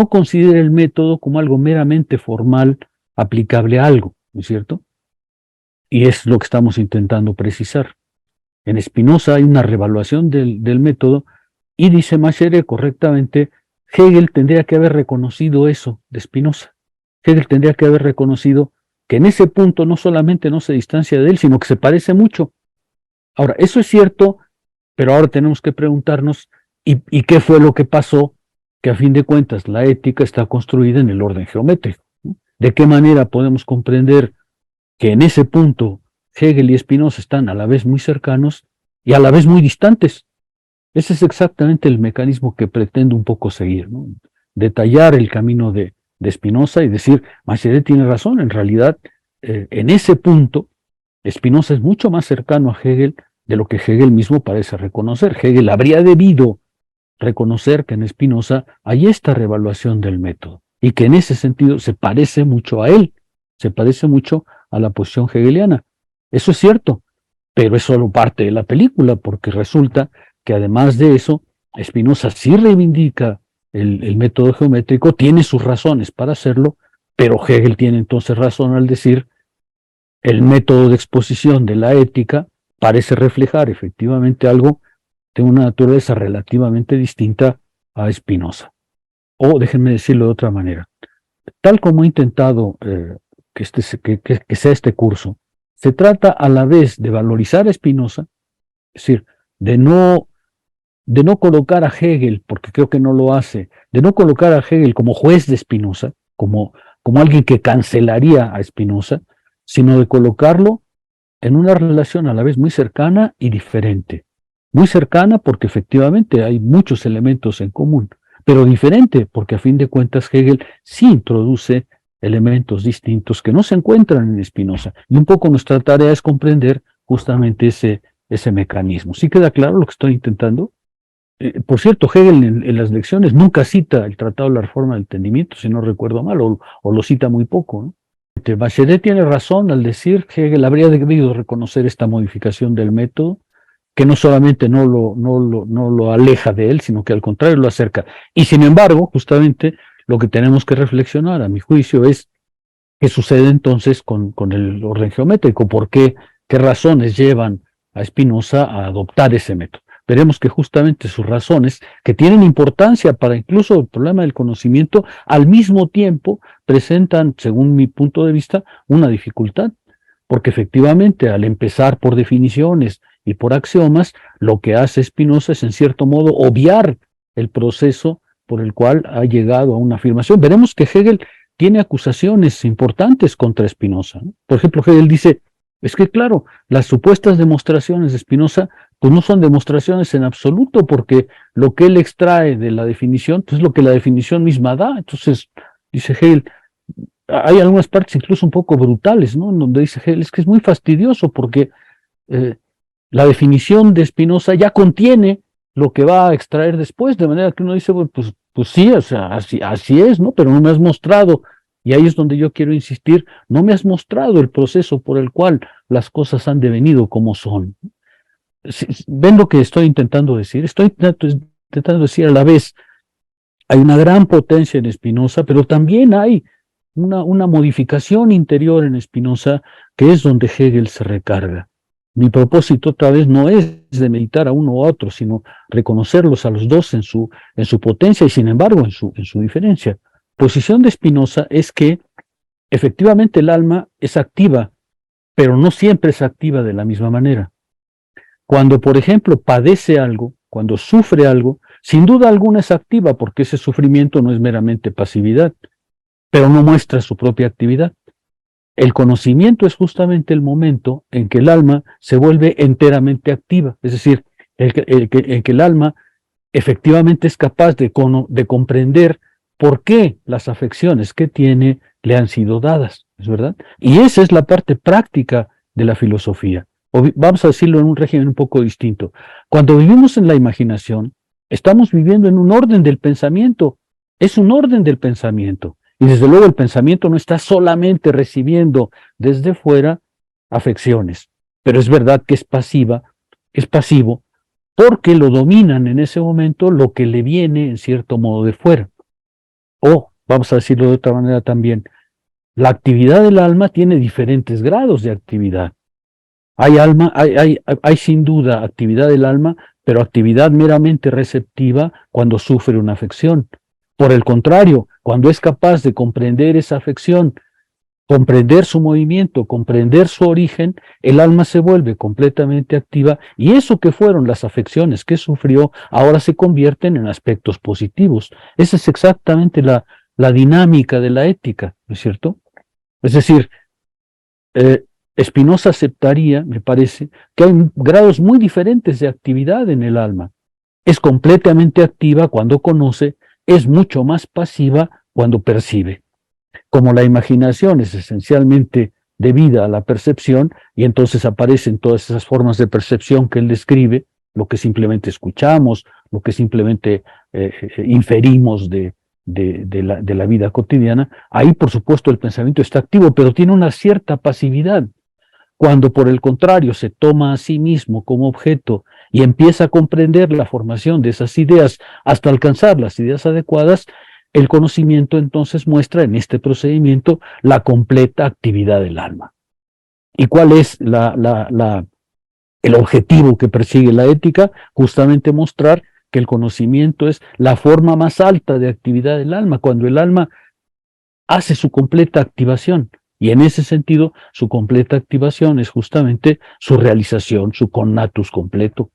considera el método como algo meramente formal aplicable a algo, ¿no es cierto? Y es lo que estamos intentando precisar. En Spinoza hay una revaluación del método y dice Macherea correctamente, Hegel tendría que haber reconocido eso de Spinoza. Hegel tendría que haber reconocido que en ese punto no solamente no se distancia de él, sino que se parece mucho. Ahora, eso es cierto, pero ahora tenemos que preguntarnos, ¿y qué fue lo que pasó? Que a fin de cuentas la ética está construida en el orden geométrico, ¿no? ¿De qué manera podemos comprender que en ese punto Hegel y Spinoza están a la vez muy cercanos y a la vez muy distantes? Ese es exactamente el mecanismo que pretendo un poco seguir, ¿no? Detallar el camino de Spinoza y decir, Macherea tiene razón, en realidad, en ese punto, Spinoza es mucho más cercano a Hegel de lo que Hegel mismo parece reconocer. Hegel habría debido reconocer que en Spinoza hay esta revaluación del método y que en ese sentido se parece mucho a él, se parece mucho a la posición hegeliana. Eso es cierto, pero es solo parte de la película, porque resulta que además de eso, Spinoza sí reivindica el método geométrico, tiene sus razones para hacerlo, pero Hegel tiene entonces razón al decir el método de exposición de la ética parece reflejar efectivamente algo de una naturaleza relativamente distinta a Spinoza. O déjenme decirlo de otra manera, tal como he intentado que sea este curso, se trata a la vez de valorizar a Spinoza, es decir, de no colocar a Hegel, porque creo que no lo hace, de no colocar a Hegel como juez de Spinoza, como alguien que cancelaría a Spinoza, sino de colocarlo en una relación a la vez muy cercana y diferente. Muy cercana porque efectivamente hay muchos elementos en común, pero diferente porque a fin de cuentas Hegel sí introduce elementos distintos que no se encuentran en Spinoza. Y un poco nuestra tarea es comprender justamente ese mecanismo. ¿Sí queda claro lo que estoy intentando? Por cierto, Hegel en las lecciones nunca cita el Tratado de la Reforma del Entendimiento, si no recuerdo mal, o lo cita muy poco, ¿no? Bachelet tiene razón al decir que Hegel habría debido reconocer esta modificación del método, que no solamente no lo aleja de él, sino que al contrario lo acerca. Y sin embargo, justamente lo que tenemos que reflexionar, a mi juicio, es qué sucede entonces con el orden geométrico, qué razones llevan a Spinoza a adoptar ese método. Veremos que justamente sus razones, que tienen importancia para incluso el problema del conocimiento, al mismo tiempo presentan, según mi punto de vista, una dificultad, porque efectivamente al empezar por definiciones y por axiomas, lo que hace Spinoza es en cierto modo obviar el proceso por el cual ha llegado a una afirmación. Veremos que Hegel tiene acusaciones importantes contra Spinoza, ¿no? Por ejemplo, Hegel dice, es que claro, las supuestas demostraciones de Spinoza pues no son demostraciones en absoluto, porque lo que él extrae de la definición, pues es lo que la definición misma da. Entonces, dice Hegel, hay algunas partes incluso un poco brutales, ¿no? En donde dice Hegel, es que es muy fastidioso porque la definición de Spinoza ya contiene lo que va a extraer después, de manera que uno dice, bueno, pues sí, o sea, así es, ¿no? Pero no me has mostrado, y ahí es donde yo quiero insistir, no me has mostrado el proceso por el cual las cosas han devenido como son. ¿Ven lo que estoy intentando decir? Estoy intentando decir a la vez, hay una gran potencia en Spinoza, pero también hay una modificación interior en Spinoza que es donde Hegel se recarga. Mi propósito otra vez no es de meditar a uno u otro, sino reconocerlos a los dos en su potencia y sin embargo en su diferencia. Posición de Spinoza es que efectivamente el alma es activa, pero no siempre es activa de la misma manera. Cuando, por ejemplo, padece algo, cuando sufre algo, sin duda alguna es activa porque ese sufrimiento no es meramente pasividad, pero no muestra su propia actividad. El conocimiento es justamente el momento en que el alma se vuelve enteramente activa, es decir, en que el alma efectivamente es capaz de comprender por qué las afecciones que tiene le han sido dadas, ¿es verdad? Y esa es la parte práctica de la filosofía. Vamos a decirlo en un régimen un poco distinto. Cuando vivimos en la imaginación, estamos viviendo en un orden del pensamiento. Es un orden del pensamiento. Y desde luego el pensamiento no está solamente recibiendo desde fuera afecciones, pero es verdad que es pasivo, porque lo dominan en ese momento lo que le viene en cierto modo de fuera. O, vamos a decirlo de otra manera también, la actividad del alma tiene diferentes grados de actividad. Hay sin duda actividad del alma, pero actividad meramente receptiva cuando sufre una afección. Por el contrario, cuando es capaz de comprender esa afección, comprender su movimiento, comprender su origen, el alma se vuelve completamente activa y eso que fueron las afecciones que sufrió ahora se convierten en aspectos positivos. Esa es exactamente la dinámica de la ética, ¿no es cierto? Es decir, Spinoza aceptaría, me parece, que hay grados muy diferentes de actividad en el alma. Es completamente activa cuando conoce, es mucho más pasiva cuando percibe. Como la imaginación es esencialmente debida a la percepción, y entonces aparecen todas esas formas de percepción que él describe, lo que simplemente escuchamos, lo que simplemente inferimos de la vida cotidiana, ahí por supuesto el pensamiento está activo, pero tiene una cierta pasividad. Cuando por el contrario se toma a sí mismo como objeto y empieza a comprender la formación de esas ideas hasta alcanzar las ideas adecuadas, el conocimiento entonces muestra en este procedimiento la completa actividad del alma. ¿Y cuál es el objetivo que persigue la ética? Justamente mostrar que el conocimiento es la forma más alta de actividad del alma, cuando el alma hace su completa activación. Y en ese sentido, su completa activación es justamente su realización, su conatus completo.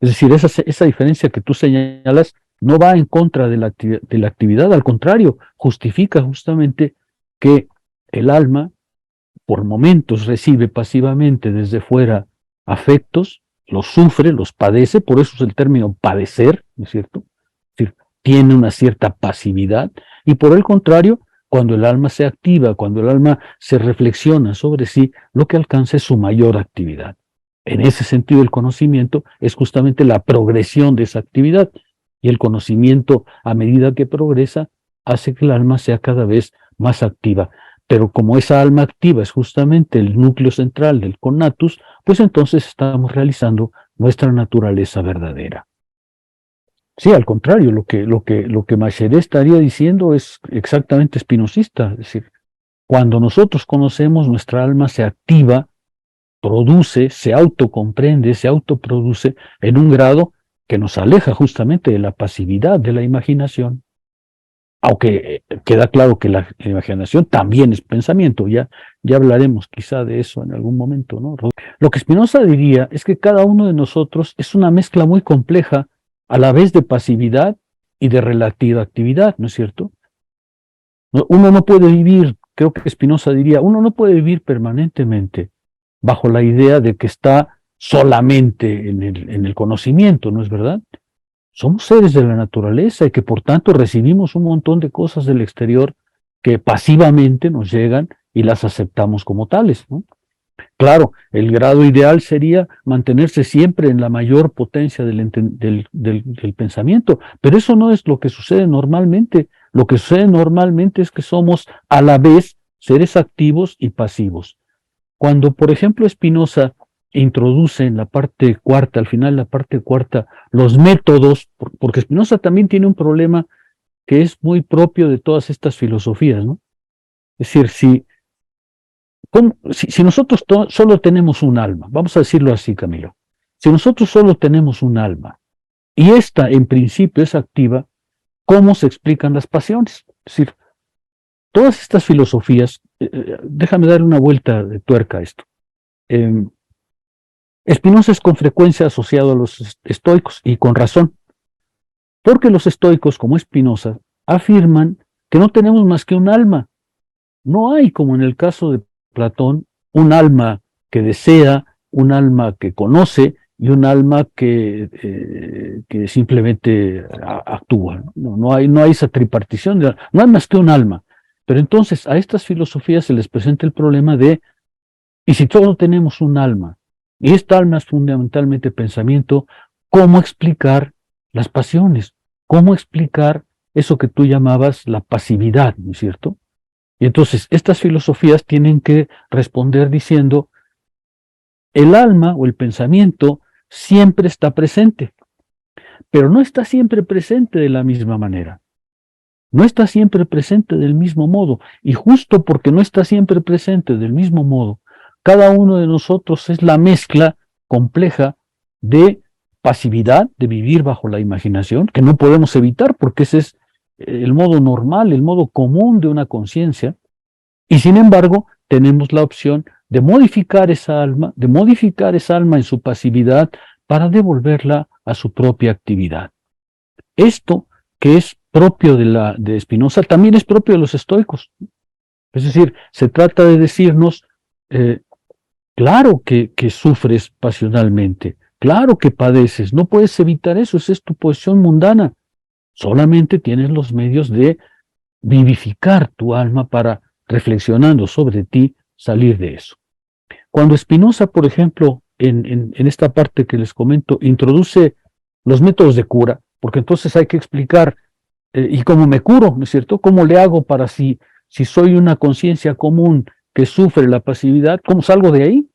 Es decir, esa diferencia que tú señalas no va en contra de la actividad, al contrario, justifica justamente que el alma, por momentos, recibe pasivamente desde fuera afectos, los sufre, los padece, por eso es el término padecer, ¿no es cierto? Es decir, tiene una cierta pasividad, y por el contrario, cuando el alma se activa, cuando el alma se reflexiona sobre sí, lo que alcanza es su mayor actividad. En ese sentido, el conocimiento es justamente la progresión de esa actividad, y el conocimiento, a medida que progresa, hace que el alma sea cada vez más activa. Pero como esa alma activa es justamente el núcleo central del conatus, pues entonces estamos realizando nuestra naturaleza verdadera. Sí, al contrario, lo que Macheré estaría diciendo es exactamente espinosista. Es decir, cuando nosotros conocemos, nuestra alma se activa, produce, se autocomprende, se autoproduce en un grado que nos aleja justamente de la pasividad de la imaginación. Aunque queda claro que la imaginación también es pensamiento, ya hablaremos quizá de eso en algún momento, ¿no? Lo que Spinoza diría es que cada uno de nosotros es una mezcla muy compleja, a la vez de pasividad y de relativa actividad, ¿no es cierto? Uno no puede vivir, creo que Spinoza diría, uno no puede vivir permanentemente bajo la idea de que está solamente en el conocimiento, ¿no es verdad? Somos seres de la naturaleza y que por tanto recibimos un montón de cosas del exterior que pasivamente nos llegan y las aceptamos como tales, ¿no? Claro, el grado ideal sería mantenerse siempre en la mayor potencia del pensamiento, pero eso no es lo que sucede normalmente. Lo que sucede normalmente es que somos a la vez seres activos y pasivos. Cuando, por ejemplo, Spinoza introduce en la parte cuarta, al final de la parte cuarta, los métodos, porque Spinoza también tiene un problema que es muy propio de todas estas filosofías, ¿no? Es decir, si nosotros solo tenemos un alma, vamos a decirlo así, Camilo, si nosotros solo tenemos un alma y esta en principio es activa, ¿cómo se explican las pasiones? Es decir, todas estas filosofías, déjame dar una vuelta de tuerca a esto. Spinoza es con frecuencia asociado a los estoicos, y con razón, porque los estoicos, como Spinoza, afirman que no tenemos más que un alma. No hay, como en el caso de Platón, un alma que desea, un alma que conoce y un alma que simplemente actúa. No hay esa tripartición, no hay más que un alma. Pero entonces a estas filosofías se les presenta el problema de, ¿y si todos tenemos un alma? Y esta alma es fundamentalmente pensamiento, ¿cómo explicar las pasiones? ¿Cómo explicar eso que tú llamabas la pasividad, ¿no es cierto? Y entonces estas filosofías tienen que responder diciendo, el alma o el pensamiento siempre está presente, pero no está siempre presente de la misma manera. No está siempre presente del mismo modo. Y justo porque no está siempre presente del mismo modo, cada uno de nosotros es la mezcla compleja de pasividad, de vivir bajo la imaginación, que no podemos evitar porque ese es el modo normal, el modo común de una conciencia, y sin embargo tenemos la opción de modificar esa alma en su pasividad para devolverla a su propia actividad. Esto que es propio de Spinoza también es propio de los estoicos. Es decir, se trata de decirnos, claro que sufres pasionalmente, claro que padeces, no puedes evitar eso, esa es tu posición mundana. Solamente tienes los medios de vivificar tu alma para, reflexionando sobre ti, salir de eso. Cuando Spinoza, por ejemplo, en esta parte que les comento, introduce los métodos de cura, porque entonces hay que explicar, ¿y cómo me curo? ¿No es cierto? ¿Cómo le hago para si soy una conciencia común que sufre la pasividad, ¿cómo salgo de ahí?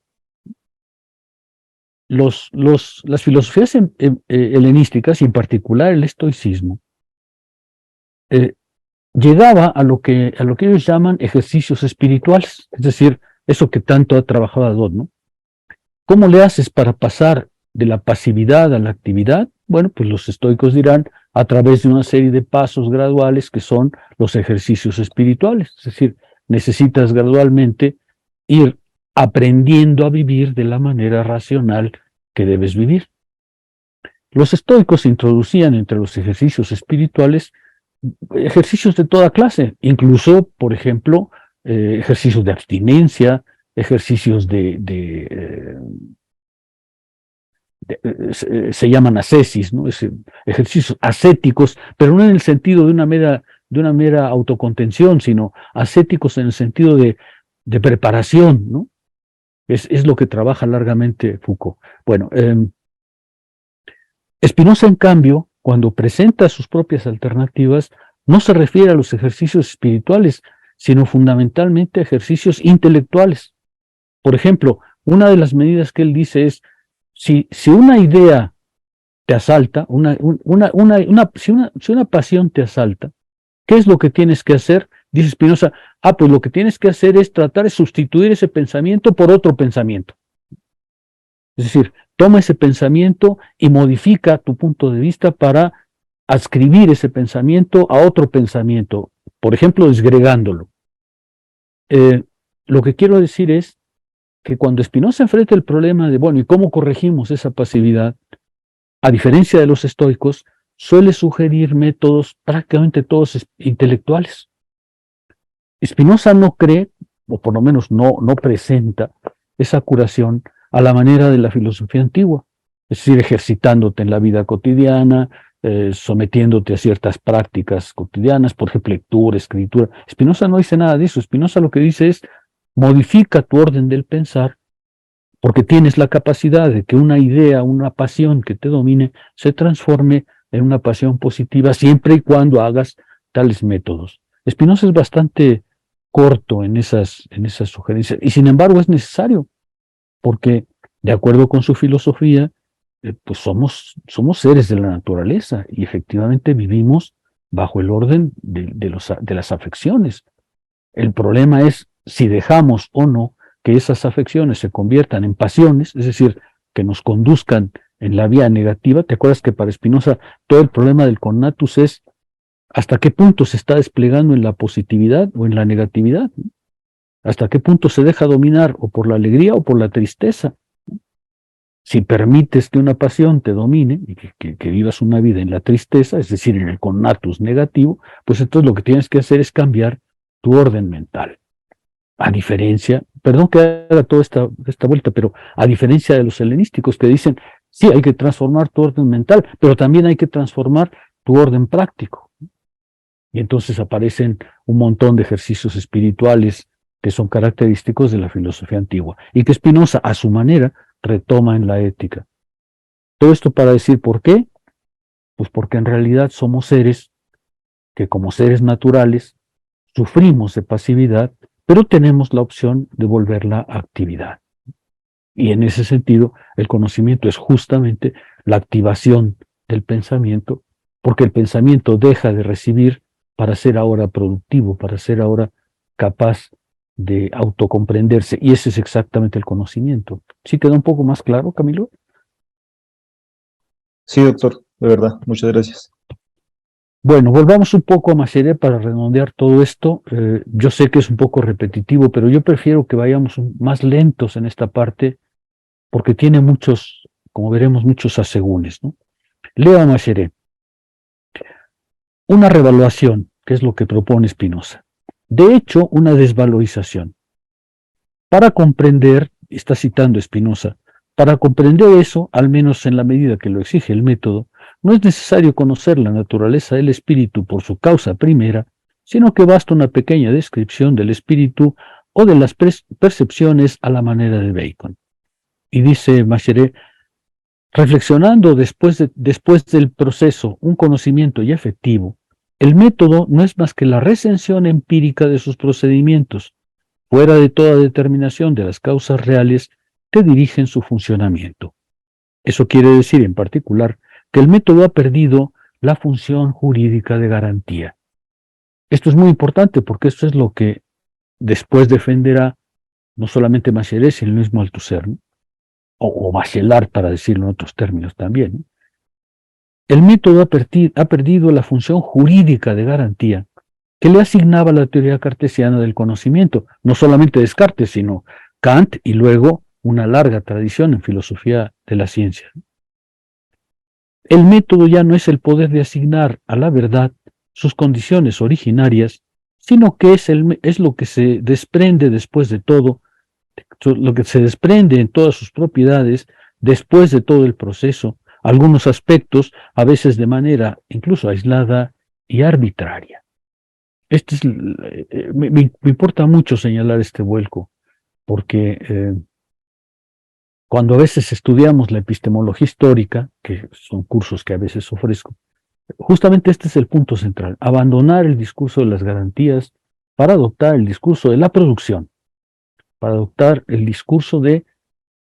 Las filosofías helenísticas, y en particular el estoicismo, llegaba a lo que ellos llaman ejercicios espirituales, es decir, eso que tanto ha trabajado Adot, ¿no? ¿Cómo le haces para pasar de la pasividad a la actividad? Bueno, pues los estoicos dirán a través de una serie de pasos graduales que son los ejercicios espirituales, es decir, necesitas gradualmente ir aprendiendo a vivir de la manera racional que debes vivir. Los estoicos introducían entre los ejercicios espirituales ejercicios de toda clase, incluso, por ejemplo, ejercicios de abstinencia, ejercicios se llaman ascesis, ¿no? Ejercicios ascéticos, pero no en el sentido de una mera autocontención, sino ascéticos en el sentido de preparación, ¿no? Es lo que trabaja largamente Foucault. Bueno, Spinoza, en cambio, cuando presenta sus propias alternativas, no se refiere a los ejercicios espirituales, sino fundamentalmente a ejercicios intelectuales. Por ejemplo, una de las medidas que él dice es, si una idea te asalta, si una pasión te asalta, ¿qué es lo que tienes que hacer? Dice Spinoza, pues lo que tienes que hacer es tratar de sustituir ese pensamiento por otro pensamiento. Es decir, toma ese pensamiento y modifica tu punto de vista para adscribir ese pensamiento a otro pensamiento, por ejemplo, desgregándolo. Lo que quiero decir es que cuando Spinoza enfrenta el problema de, bueno, ¿y cómo corregimos esa pasividad? A diferencia de los estoicos, suele sugerir métodos prácticamente todos intelectuales. Spinoza no cree, o por lo menos no presenta esa curación a la manera de la filosofía antigua, es decir, ejercitándote en la vida cotidiana, sometiéndote a ciertas prácticas cotidianas, por ejemplo, lectura, escritura. Spinoza no dice nada de eso. Spinoza lo que dice es, modifica tu orden del pensar, porque tienes la capacidad de que una idea, una pasión que te domine, se transforme en una pasión positiva, siempre y cuando hagas tales métodos. Spinoza es bastante corto en esas sugerencias, y sin embargo es necesario, porque de acuerdo con su filosofía, pues somos seres de la naturaleza y efectivamente vivimos bajo el orden de las afecciones. El problema es si dejamos o no que esas afecciones se conviertan en pasiones, es decir, que nos conduzcan en la vía negativa. ¿Te acuerdas que para Spinoza todo el problema del conatus es hasta qué punto se está desplegando en la positividad o en la negatividad? ¿Hasta qué punto se deja dominar o por la alegría o por la tristeza? Si permites que una pasión te domine y que vivas una vida en la tristeza, es decir, en el conatus negativo, pues entonces lo que tienes que hacer es cambiar tu orden mental. A diferencia, perdón que haga toda esta vuelta, pero a diferencia de los helenísticos que dicen, sí, hay que transformar tu orden mental, pero también hay que transformar tu orden práctico. Y entonces aparecen un montón de ejercicios espirituales que son característicos de la filosofía antigua y que Spinoza, a su manera, retoma en la ética. Todo esto para decir ¿por qué? Pues porque en realidad somos seres que como seres naturales sufrimos de pasividad, pero tenemos la opción de volverla a actividad. Y en ese sentido, el conocimiento es justamente la activación del pensamiento, porque el pensamiento deja de recibir para ser ahora productivo, para ser ahora capaz de autocomprenderse, y ese es exactamente el conocimiento. ¿Sí queda un poco más claro, Camilo?
Sí, doctor, de verdad, muchas gracias.
Bueno, volvamos un poco a Macheré para redondear todo esto. Yo sé que es un poco repetitivo, pero yo prefiero que vayamos más lentos en esta parte, porque tiene muchos, como veremos, muchos asegúnes, ¿no? Leo a Macheré. Una revaluación, que es lo que propone Spinoza. De hecho, una desvalorización. Para comprender, está citando Spinoza, para comprender eso, al menos en la medida que lo exige el método, no es necesario conocer la naturaleza del espíritu por su causa primera, sino que basta una pequeña descripción del espíritu o de las percepciones a la manera de Bacon. Y dice Macheré, reflexionando después del proceso un conocimiento ya efectivo, el método no es más que la recensión empírica de sus procedimientos, fuera de toda determinación de las causas reales que dirigen su funcionamiento. Eso quiere decir, en particular, que el método ha perdido la función jurídica de garantía. Esto es muy importante porque esto es lo que después defenderá no solamente Massieret, sino el mismo Althusser, ¿no? o Bachelard, para decirlo en otros términos también, ¿no? El método ha perdido la función jurídica de garantía que le asignaba la teoría cartesiana del conocimiento, no solamente Descartes, sino Kant y luego una larga tradición en filosofía de la ciencia. El método ya no es el poder de asignar a la verdad sus condiciones originarias, sino que es lo que se desprende después de todo, lo que se desprende en todas sus propiedades después de todo el proceso, algunos aspectos, a veces de manera incluso aislada y arbitraria. Me importa mucho señalar este vuelco, porque cuando a veces estudiamos la epistemología histórica, que son cursos que a veces ofrezco, justamente este es el punto central: abandonar el discurso de las garantías para adoptar el discurso de la producción, para adoptar el discurso de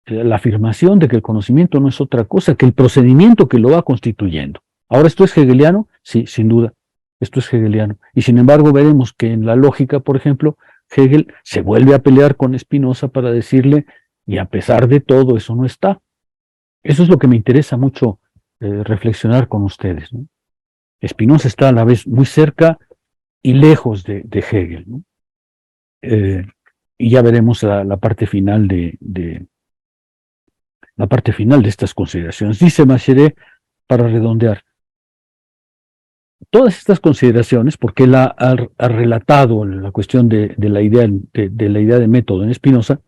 la afirmación de que el conocimiento no es otra cosa que el procedimiento que lo va constituyendo. Ahora, ¿esto es hegeliano? Sí, sin duda, esto es hegeliano. Y sin embargo veremos que en la lógica, por ejemplo, Hegel se vuelve a pelear con Spinoza para decirle, y a pesar de todo, eso no está. Eso es lo que me interesa mucho reflexionar con ustedes, ¿no? Spinoza está a la vez muy cerca y lejos de Hegel, ¿no? Y ya veremos la parte final de estas consideraciones. Dice Massieret, para redondear, todas estas consideraciones, porque él ha relatado la cuestión de la idea de método en Spinoza,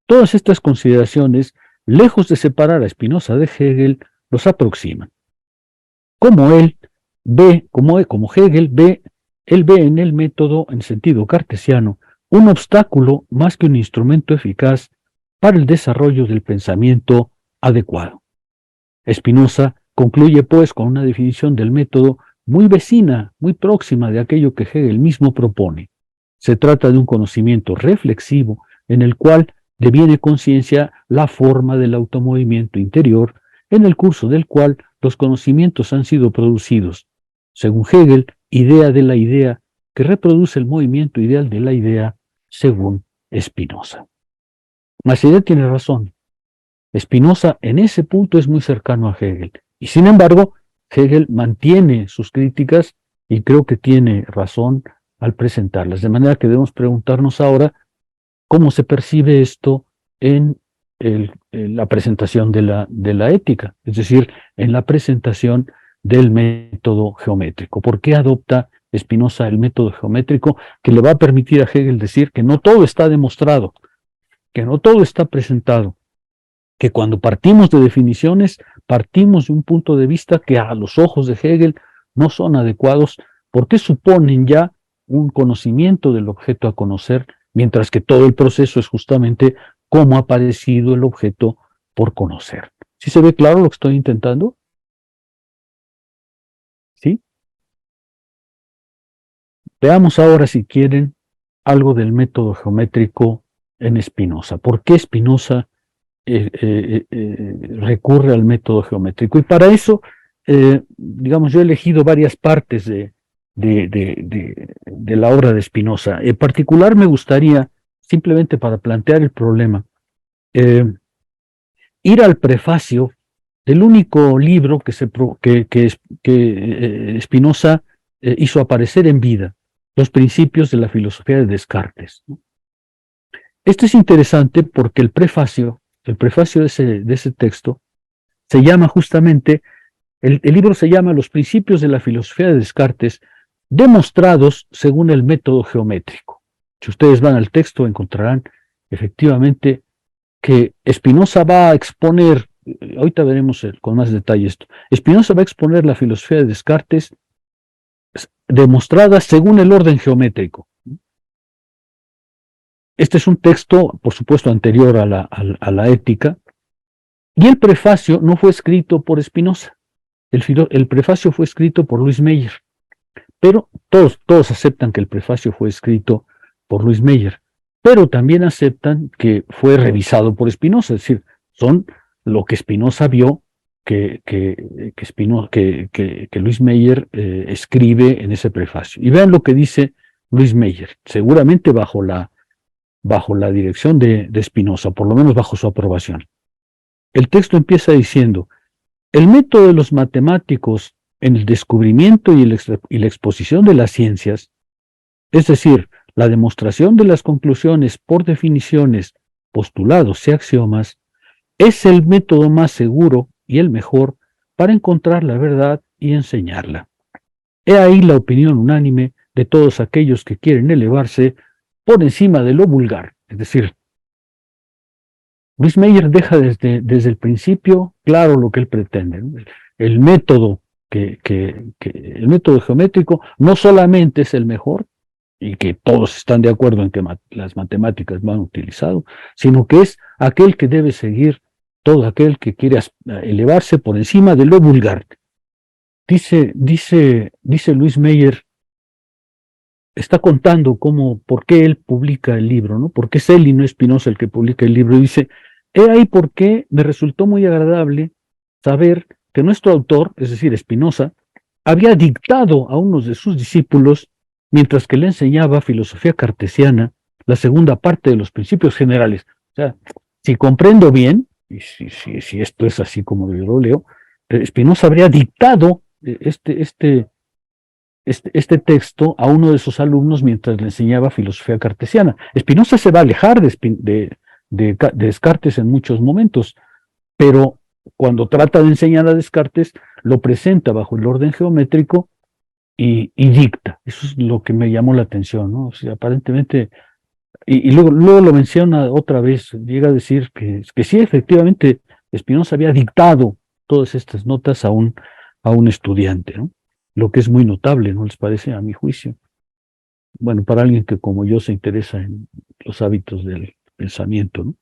todas estas consideraciones, lejos de separar a Spinoza de Hegel, los aproximan. Como Hegel ve en el método, en sentido cartesiano, un obstáculo más que un instrumento eficaz para el desarrollo del pensamiento adecuado. Spinoza concluye, pues, con una definición del método muy vecina, muy próxima de aquello que Hegel mismo propone. Se trata de un conocimiento reflexivo en el cual deviene conciencia la forma del automovimiento interior, en el curso del cual los conocimientos han sido producidos. Según Hegel, idea de la idea, que reproduce el movimiento ideal de la idea, según Spinoza. Massieret tiene razón. Spinoza en ese punto es muy cercano a Hegel. Y sin embargo, Hegel mantiene sus críticas y creo que tiene razón al presentarlas. De manera que debemos preguntarnos ahora cómo se percibe esto en la presentación de la ética, es decir, en la presentación del método geométrico. ¿Por qué adopta Spinoza el método geométrico que le va a permitir a Hegel decir que no todo está demostrado, que no todo está presentado, que cuando partimos de definiciones, partimos de un punto de vista que a los ojos de Hegel no son adecuados porque suponen ya un conocimiento del objeto a conocer, mientras que todo el proceso es justamente cómo ha aparecido el objeto por conocer? ¿Sí se ve claro lo que estoy intentando? ¿Sí? Veamos ahora, si quieren, algo del método geométrico en Spinoza. ¿Por qué Spinoza recurre al método geométrico? Y para eso, digamos, yo he elegido varias partes de la obra de Spinoza. En particular me gustaría, simplemente para plantear el problema, ir al prefacio del único libro que Spinoza hizo aparecer en vida, Los principios de la filosofía de Descartes. Esto es interesante porque el prefacio de ese texto se llama justamente, el libro se llama Los principios de la filosofía de Descartes, demostrados según el método geométrico. Si ustedes van al texto encontrarán efectivamente que Spinoza va a exponer, ahorita veremos con más detalle esto, Spinoza va a exponer la filosofía de Descartes demostrada según el orden geométrico. Este es un texto, por supuesto, anterior a la ética, y el prefacio no fue escrito por Spinoza. El prefacio fue escrito por Louis Meyer, pero todos aceptan que el prefacio fue escrito por Louis Meyer. pero también aceptan que fue revisado por Spinoza, es decir, son lo que Spinoza vio que Luis Meyer escribe en ese prefacio. Y vean lo que dice Luis Meyer, seguramente bajo la dirección de Spinoza, por lo menos bajo su aprobación. El texto empieza diciendo: el método de los matemáticos en el descubrimiento y la exposición de las ciencias, es decir, la demostración de las conclusiones por definiciones, postulados y axiomas, es el método más seguro y el mejor para encontrar la verdad y enseñarla. He ahí la opinión unánime de todos aquellos que quieren elevarse por encima de lo vulgar. Es decir, Luis Meyer deja desde el principio claro lo que él pretende, ¿no? El método el método geométrico no solamente es el mejor, y que todos están de acuerdo en que las matemáticas van utilizado, sino que es aquel que debe seguir todo aquel que quiere elevarse por encima de lo vulgar. Dice Luis Meyer, está contando por qué él publica el libro, ¿no? Porque es él y no Spinoza el que publica el libro. Y dice: he ahí por qué me resultó muy agradable saber que nuestro autor, es decir, Spinoza, había dictado a unos de sus discípulos, mientras que le enseñaba filosofía cartesiana, la segunda parte de los principios generales. O sea, si comprendo bien, y si esto es así como yo lo leo, Spinoza habría dictado este texto a uno de sus alumnos mientras le enseñaba filosofía cartesiana. Spinoza se va a alejar de Descartes en muchos momentos, pero cuando trata de enseñar a Descartes, lo presenta bajo el orden geométrico y dicta. Eso es lo que me llamó la atención, ¿no? O sea, aparentemente, y luego lo menciona otra vez, llega a decir que sí, efectivamente, Spinoza había dictado todas estas notas a un estudiante, ¿no? Lo que es muy notable, ¿no les parece? A mi juicio. Bueno, para alguien que como yo se interesa en los hábitos del pensamiento, ¿no?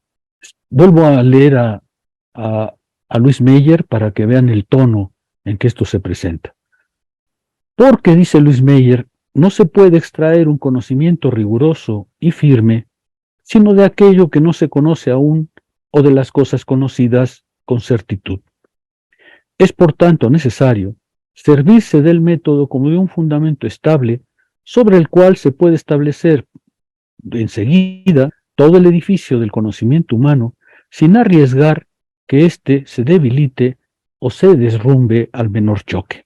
Vuelvo a leer a Luis Meyer para que vean el tono en que esto se presenta. Porque, dice Luis Meyer, no se puede extraer un conocimiento riguroso y firme, sino de aquello que no se conoce aún o de las cosas conocidas con certitud. Es por tanto necesario servirse del método como de un fundamento estable sobre el cual se puede establecer enseguida todo el edificio del conocimiento humano sin arriesgar que éste se debilite o se derrumbe al menor choque.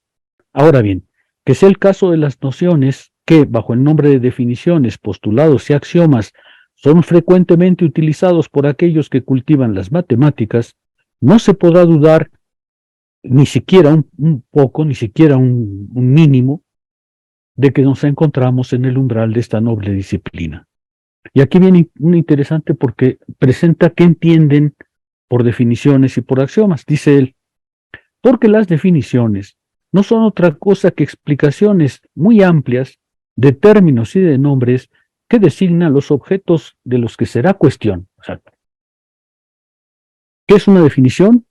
Ahora bien, que sea el caso de las nociones que, bajo el nombre de definiciones, postulados y axiomas, son frecuentemente utilizados por aquellos que cultivan las matemáticas, no se podrá dudar ni siquiera un poco, ni siquiera un mínimo, de que nos encontramos en el umbral de esta noble disciplina. Y aquí viene un interesante porque presenta qué entienden por definiciones y por axiomas. Dice él: porque las definiciones no son otra cosa que explicaciones muy amplias de términos y de nombres que designan los objetos de los que será cuestión. O sea, ¿qué es una definición?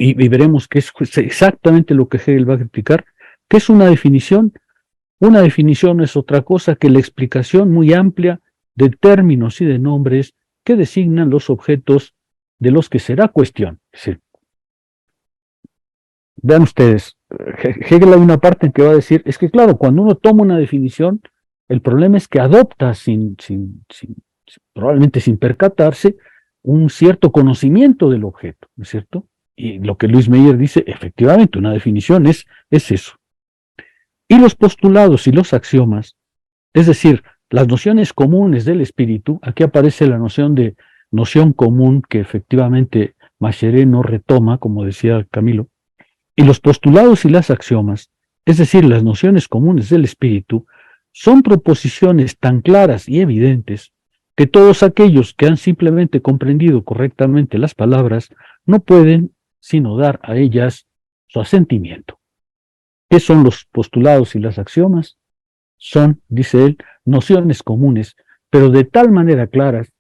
Y veremos que es exactamente lo que Hegel va a explicar. ¿Qué es una definición? Una definición es otra cosa que la explicación muy amplia de términos y de nombres que designan los objetos de los que será cuestión. Es decir, vean ustedes, Hegel hay una parte en que va a decir, es que claro, cuando uno toma una definición, el problema es que adopta probablemente sin percatarse, un cierto conocimiento del objeto, ¿no es cierto? Y lo que Luis Meyer dice, efectivamente, una definición es eso. Y los postulados y los axiomas, es decir, las nociones comunes del espíritu, aquí aparece la noción de noción común que efectivamente Macheré no retoma, como decía Camilo, y los postulados y las axiomas, es decir, las nociones comunes del espíritu, son proposiciones tan claras y evidentes que todos aquellos que han simplemente comprendido correctamente las palabras no pueden sino dar a ellas su asentimiento. ¿Qué son los postulados y las axiomas? Son, dice él, nociones comunes, pero de tal manera claras,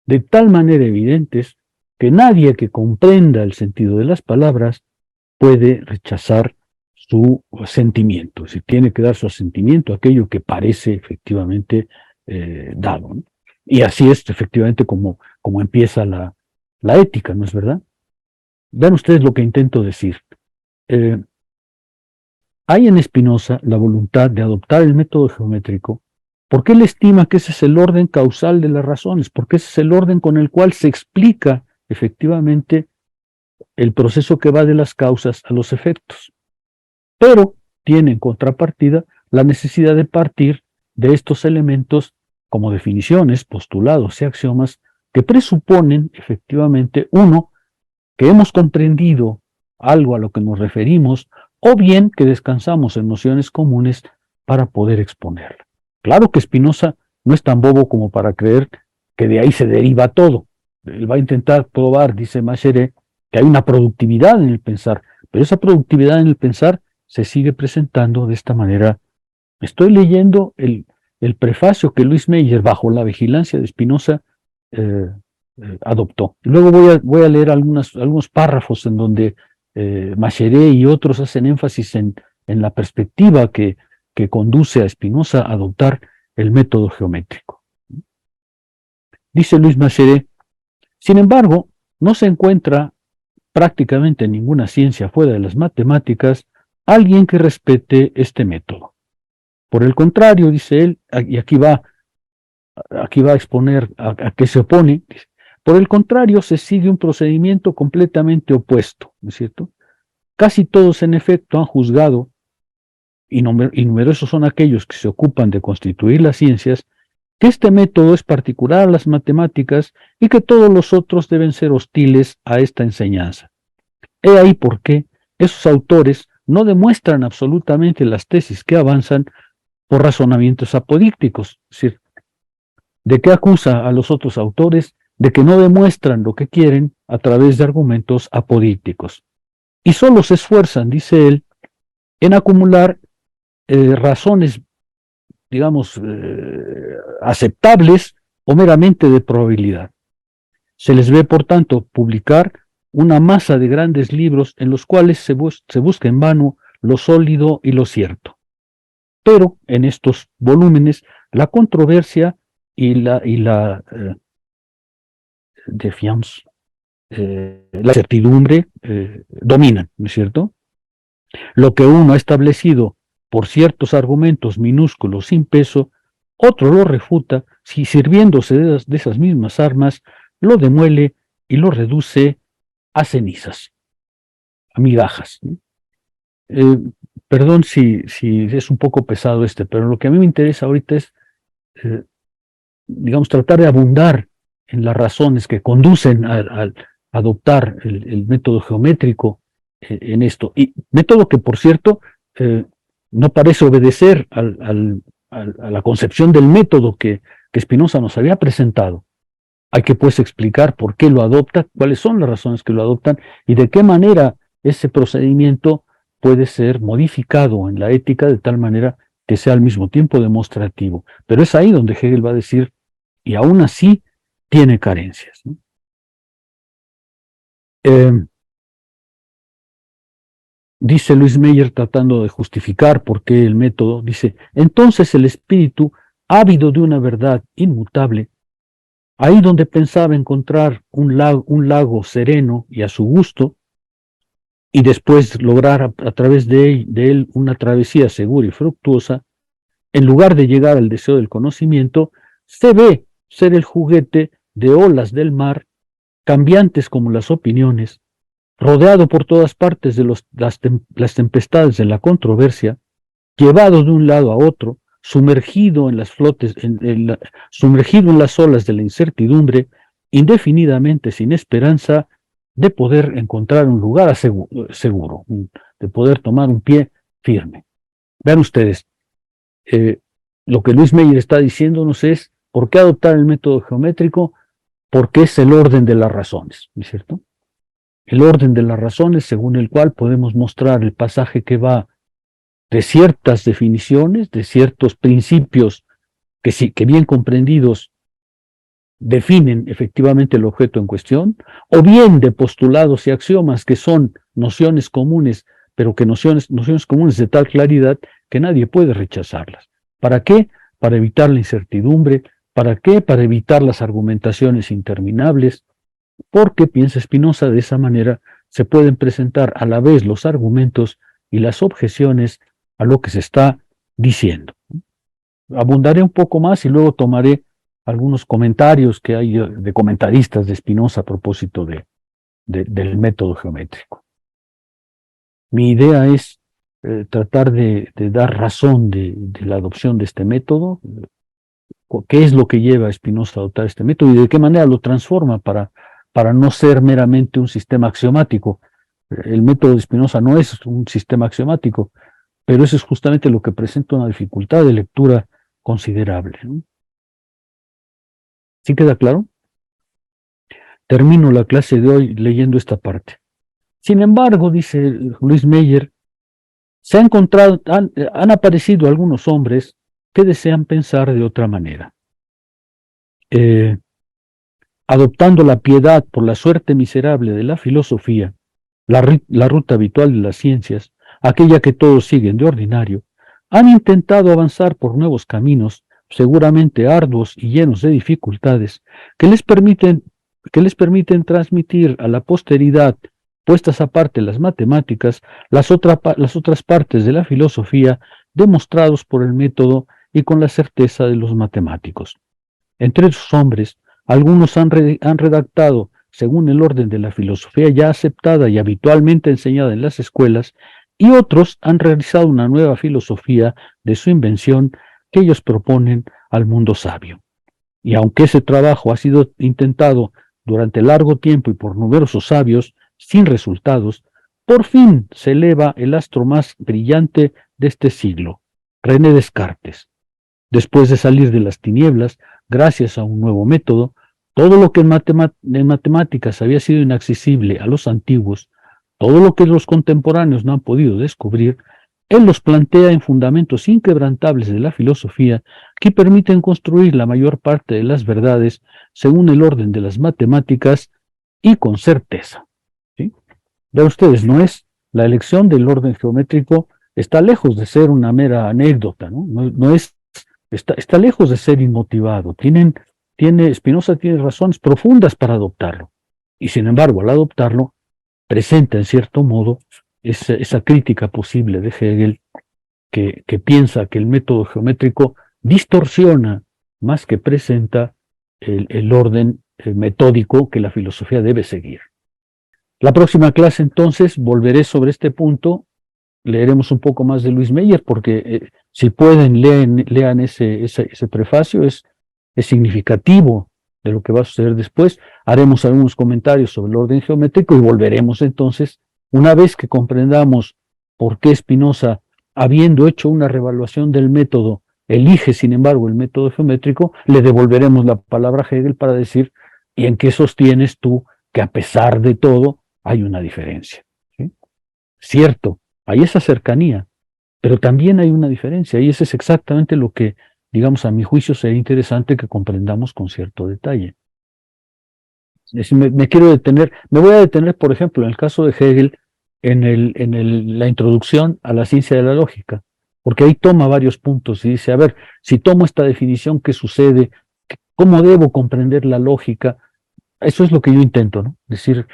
de tal manera evidentes, que nadie que comprenda el sentido de las palabras puede rechazar su sentimiento. Si tiene que dar su asentimiento a aquello que parece efectivamente dado, ¿no? Y así es efectivamente como empieza la ética, ¿no es verdad? Vean ustedes lo que intento decir. Hay en Spinoza la voluntad de adoptar el método geométrico porque él estima que ese es el orden causal de las razones, porque ese es el orden con el cual se explica efectivamente el proceso que va de las causas a los efectos. Pero tiene en contrapartida la necesidad de partir de estos elementos como definiciones, postulados y axiomas que presuponen efectivamente, uno, que hemos comprendido algo a lo que nos referimos, o bien que descansamos en nociones comunes para poder exponerla. Claro que Spinoza no es tan bobo como para creer que de ahí se deriva todo. Él va a intentar probar, dice Macheret, que hay una productividad en el pensar, pero esa productividad en el pensar se sigue presentando de esta manera. Estoy leyendo el prefacio que Louis Meyer, bajo la vigilancia de Spinoza, adoptó. Y luego voy a leer algunos párrafos en donde Macheret y otros hacen énfasis en la perspectiva que conduce a Spinoza a adoptar el método geométrico. Dice Louis Macheret, sin embargo, no se encuentra prácticamente en ninguna ciencia fuera de las matemáticas alguien que respete este método. Por el contrario, dice él, y aquí va a exponer a qué se opone, por el contrario, se sigue un procedimiento completamente opuesto, ¿no es cierto? Casi todos, en efecto, han juzgado, y numerosos son aquellos que se ocupan de constituir las ciencias, que este método es particular a las matemáticas y que todos los otros deben ser hostiles a esta enseñanza. He ahí por qué esos autores no demuestran absolutamente las tesis que avanzan por razonamientos apodícticos. Es decir, ¿de qué acusa a los otros autores? De que no demuestran lo que quieren a través de argumentos apodícticos. Y solo se esfuerzan, dice él, en acumular razones, digamos, aceptables o meramente de probabilidad. Se les ve, por tanto, publicar una masa de grandes libros en los cuales se busca en vano lo sólido y lo cierto. Pero en estos volúmenes la controversia y la defiance, la certidumbre dominan, ¿no es cierto? Lo que uno ha establecido por ciertos argumentos minúsculos sin peso, otro lo refuta si sirviéndose de esas mismas armas lo demuele y lo reduce a cenizas, a migajas. Perdón si es un poco pesado pero lo que a mí me interesa ahorita es, digamos, tratar de abundar en las razones que conducen a adoptar el método geométrico en esto. Y método que, por cierto, no parece obedecer a la concepción del método que Spinoza nos había presentado. Hay que, pues, explicar por qué lo adopta, cuáles son las razones que lo adoptan y de qué manera ese procedimiento puede ser modificado en la ética de tal manera que sea al mismo tiempo demostrativo. Pero es ahí donde Hegel va a decir, y aún así tiene carencias, ¿no? Dice Louis Meyer, tratando de justificar por qué el método, dice, entonces el espíritu, ávido de una verdad inmutable, ahí donde pensaba encontrar un lago sereno y a su gusto, y después lograr a través de él una travesía segura y fructuosa, en lugar de llegar al deseo del conocimiento, se ve ser el juguete de olas del mar, cambiantes como las opiniones, rodeado por todas partes de las tempestades de la controversia, llevado de un lado a otro, sumergido en las sumergido en las olas de la incertidumbre, indefinidamente sin esperanza de poder encontrar un lugar seguro, de poder tomar un pie firme. Vean ustedes, lo que Louis Meyer está diciéndonos es, ¿por qué adoptar el método geométrico? Porque es el orden de las razones, ¿no es cierto? El orden de las razones según el cual podemos mostrar el pasaje que va de ciertas definiciones, de ciertos principios que bien comprendidos definen efectivamente el objeto en cuestión, o bien de postulados y axiomas que son nociones comunes, pero que nociones comunes de tal claridad que nadie puede rechazarlas. ¿Para qué? Para evitar la incertidumbre, ¿Para qué? Para evitar las argumentaciones interminables, porque, piensa Spinoza, de esa manera se pueden presentar a la vez los argumentos y las objeciones a lo que se está diciendo. Abundaré un poco más y luego tomaré algunos comentarios que hay de comentaristas de Spinoza a propósito del método geométrico. Mi idea es tratar de dar razón de la adopción de este método, qué es lo que lleva a Spinoza a adoptar este método y de qué manera lo transforma para no ser meramente un sistema axiomático. El método de Spinoza no es un sistema axiomático, pero eso es justamente lo que presenta una dificultad de lectura considerable, ¿no? ¿Sí queda claro? Termino la clase de hoy leyendo esta parte. Sin embargo, dice Luis Meyer, han aparecido algunos hombres que desean pensar de otra manera. Adoptando la piedad por la suerte miserable de la filosofía, la ruta habitual de las ciencias, aquella que todos siguen de ordinario, han intentado avanzar por nuevos caminos, seguramente arduos y llenos de dificultades, que les permiten transmitir a la posteridad, puestas aparte las matemáticas, las otras partes de la filosofía, demostrados por el método y con la certeza de los matemáticos. Entre esos hombres, algunos han redactado, según el orden de la filosofía ya aceptada y habitualmente enseñada en las escuelas, y otros han realizado una nueva filosofía de su invención que ellos proponen al mundo sabio. Y aunque ese trabajo ha sido intentado durante largo tiempo y por numerosos sabios, sin resultados, por fin se eleva el astro más brillante de este siglo, René Descartes. Después de salir de las tinieblas, gracias a un nuevo método, todo lo que en matemáticas había sido inaccesible a los antiguos, todo lo que los contemporáneos no han podido descubrir, él los plantea en fundamentos inquebrantables de la filosofía que permiten construir la mayor parte de las verdades según el orden de las matemáticas y con certeza. ¿Sí? Vean ustedes, la elección del orden geométrico está lejos de ser una mera anécdota, está lejos de ser inmotivado. Spinoza tiene razones profundas para adoptarlo. Y sin embargo, al adoptarlo, presenta en cierto modo esa crítica posible de Hegel que piensa que el método geométrico distorsiona más que presenta el orden metódico que la filosofía debe seguir. La próxima clase entonces volveré sobre este punto, leeremos un poco más de Luis Meyer porque si pueden lean ese prefacio, es significativo de lo que va a suceder después. Haremos algunos comentarios sobre el orden geométrico y volveremos entonces, una vez que comprendamos por qué Spinoza, habiendo hecho una reevaluación del método, elige sin embargo el método geométrico, le devolveremos la palabra a Hegel para decir, ¿y en qué sostienes tú que a pesar de todo hay una diferencia? ¿Sí? Cierto, hay esa cercanía, pero también hay una diferencia y eso es exactamente lo que, digamos, a mi juicio sería interesante que comprendamos con cierto detalle. Me voy a detener, por ejemplo, en el caso de Hegel, en la introducción a la ciencia de la lógica, porque ahí toma varios puntos y dice, a ver, si tomo esta definición, ¿qué sucede? ¿Cómo debo comprender la lógica? Eso es lo que yo intento, ¿no? Decir,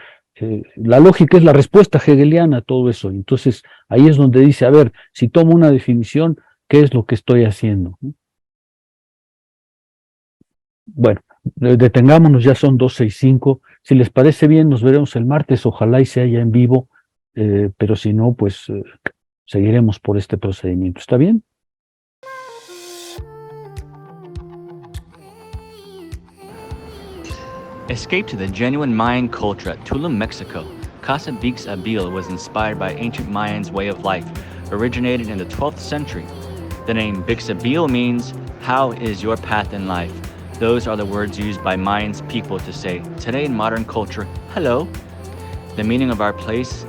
la lógica es la respuesta hegeliana a todo eso. Entonces, ahí es donde dice, a ver, si tomo una definición, ¿qué es lo que estoy haciendo? Bueno, detengámonos, ya son 12:05. Si les parece bien, nos veremos el martes, ojalá y sea ya en vivo, pero si no, pues seguiremos por este procedimiento. ¿Está bien?
Escape to the genuine Mayan culture at Tulum, Mexico. Casa Bix Abil was inspired by ancient Mayans' way of life, originated in the 12th century. The name Bix Abil means, how is your path in life? Those are the words used by Mayans people to say, today in modern culture, hello. The meaning of our place,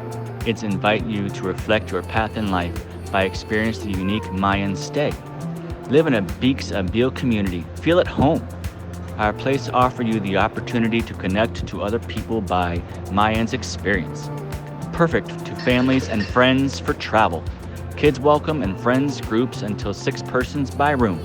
it's invite you to reflect your path in life by experiencing the unique Mayan stay. Live in a Bix Abil community, feel at home. Our place offers you the opportunity to connect to other people by Mayans experience. Perfect to families and friends for travel. Kids welcome and friends groups until 6 persons by room.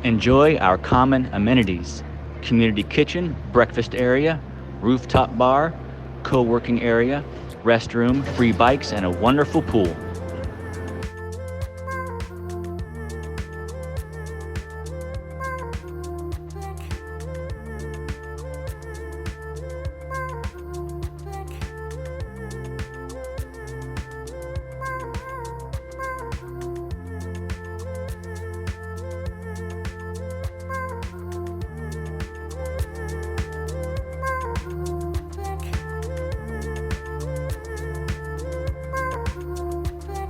Enjoy our common amenities: community kitchen, breakfast area, rooftop bar, co-working area, restroom, free bikes, and a wonderful pool.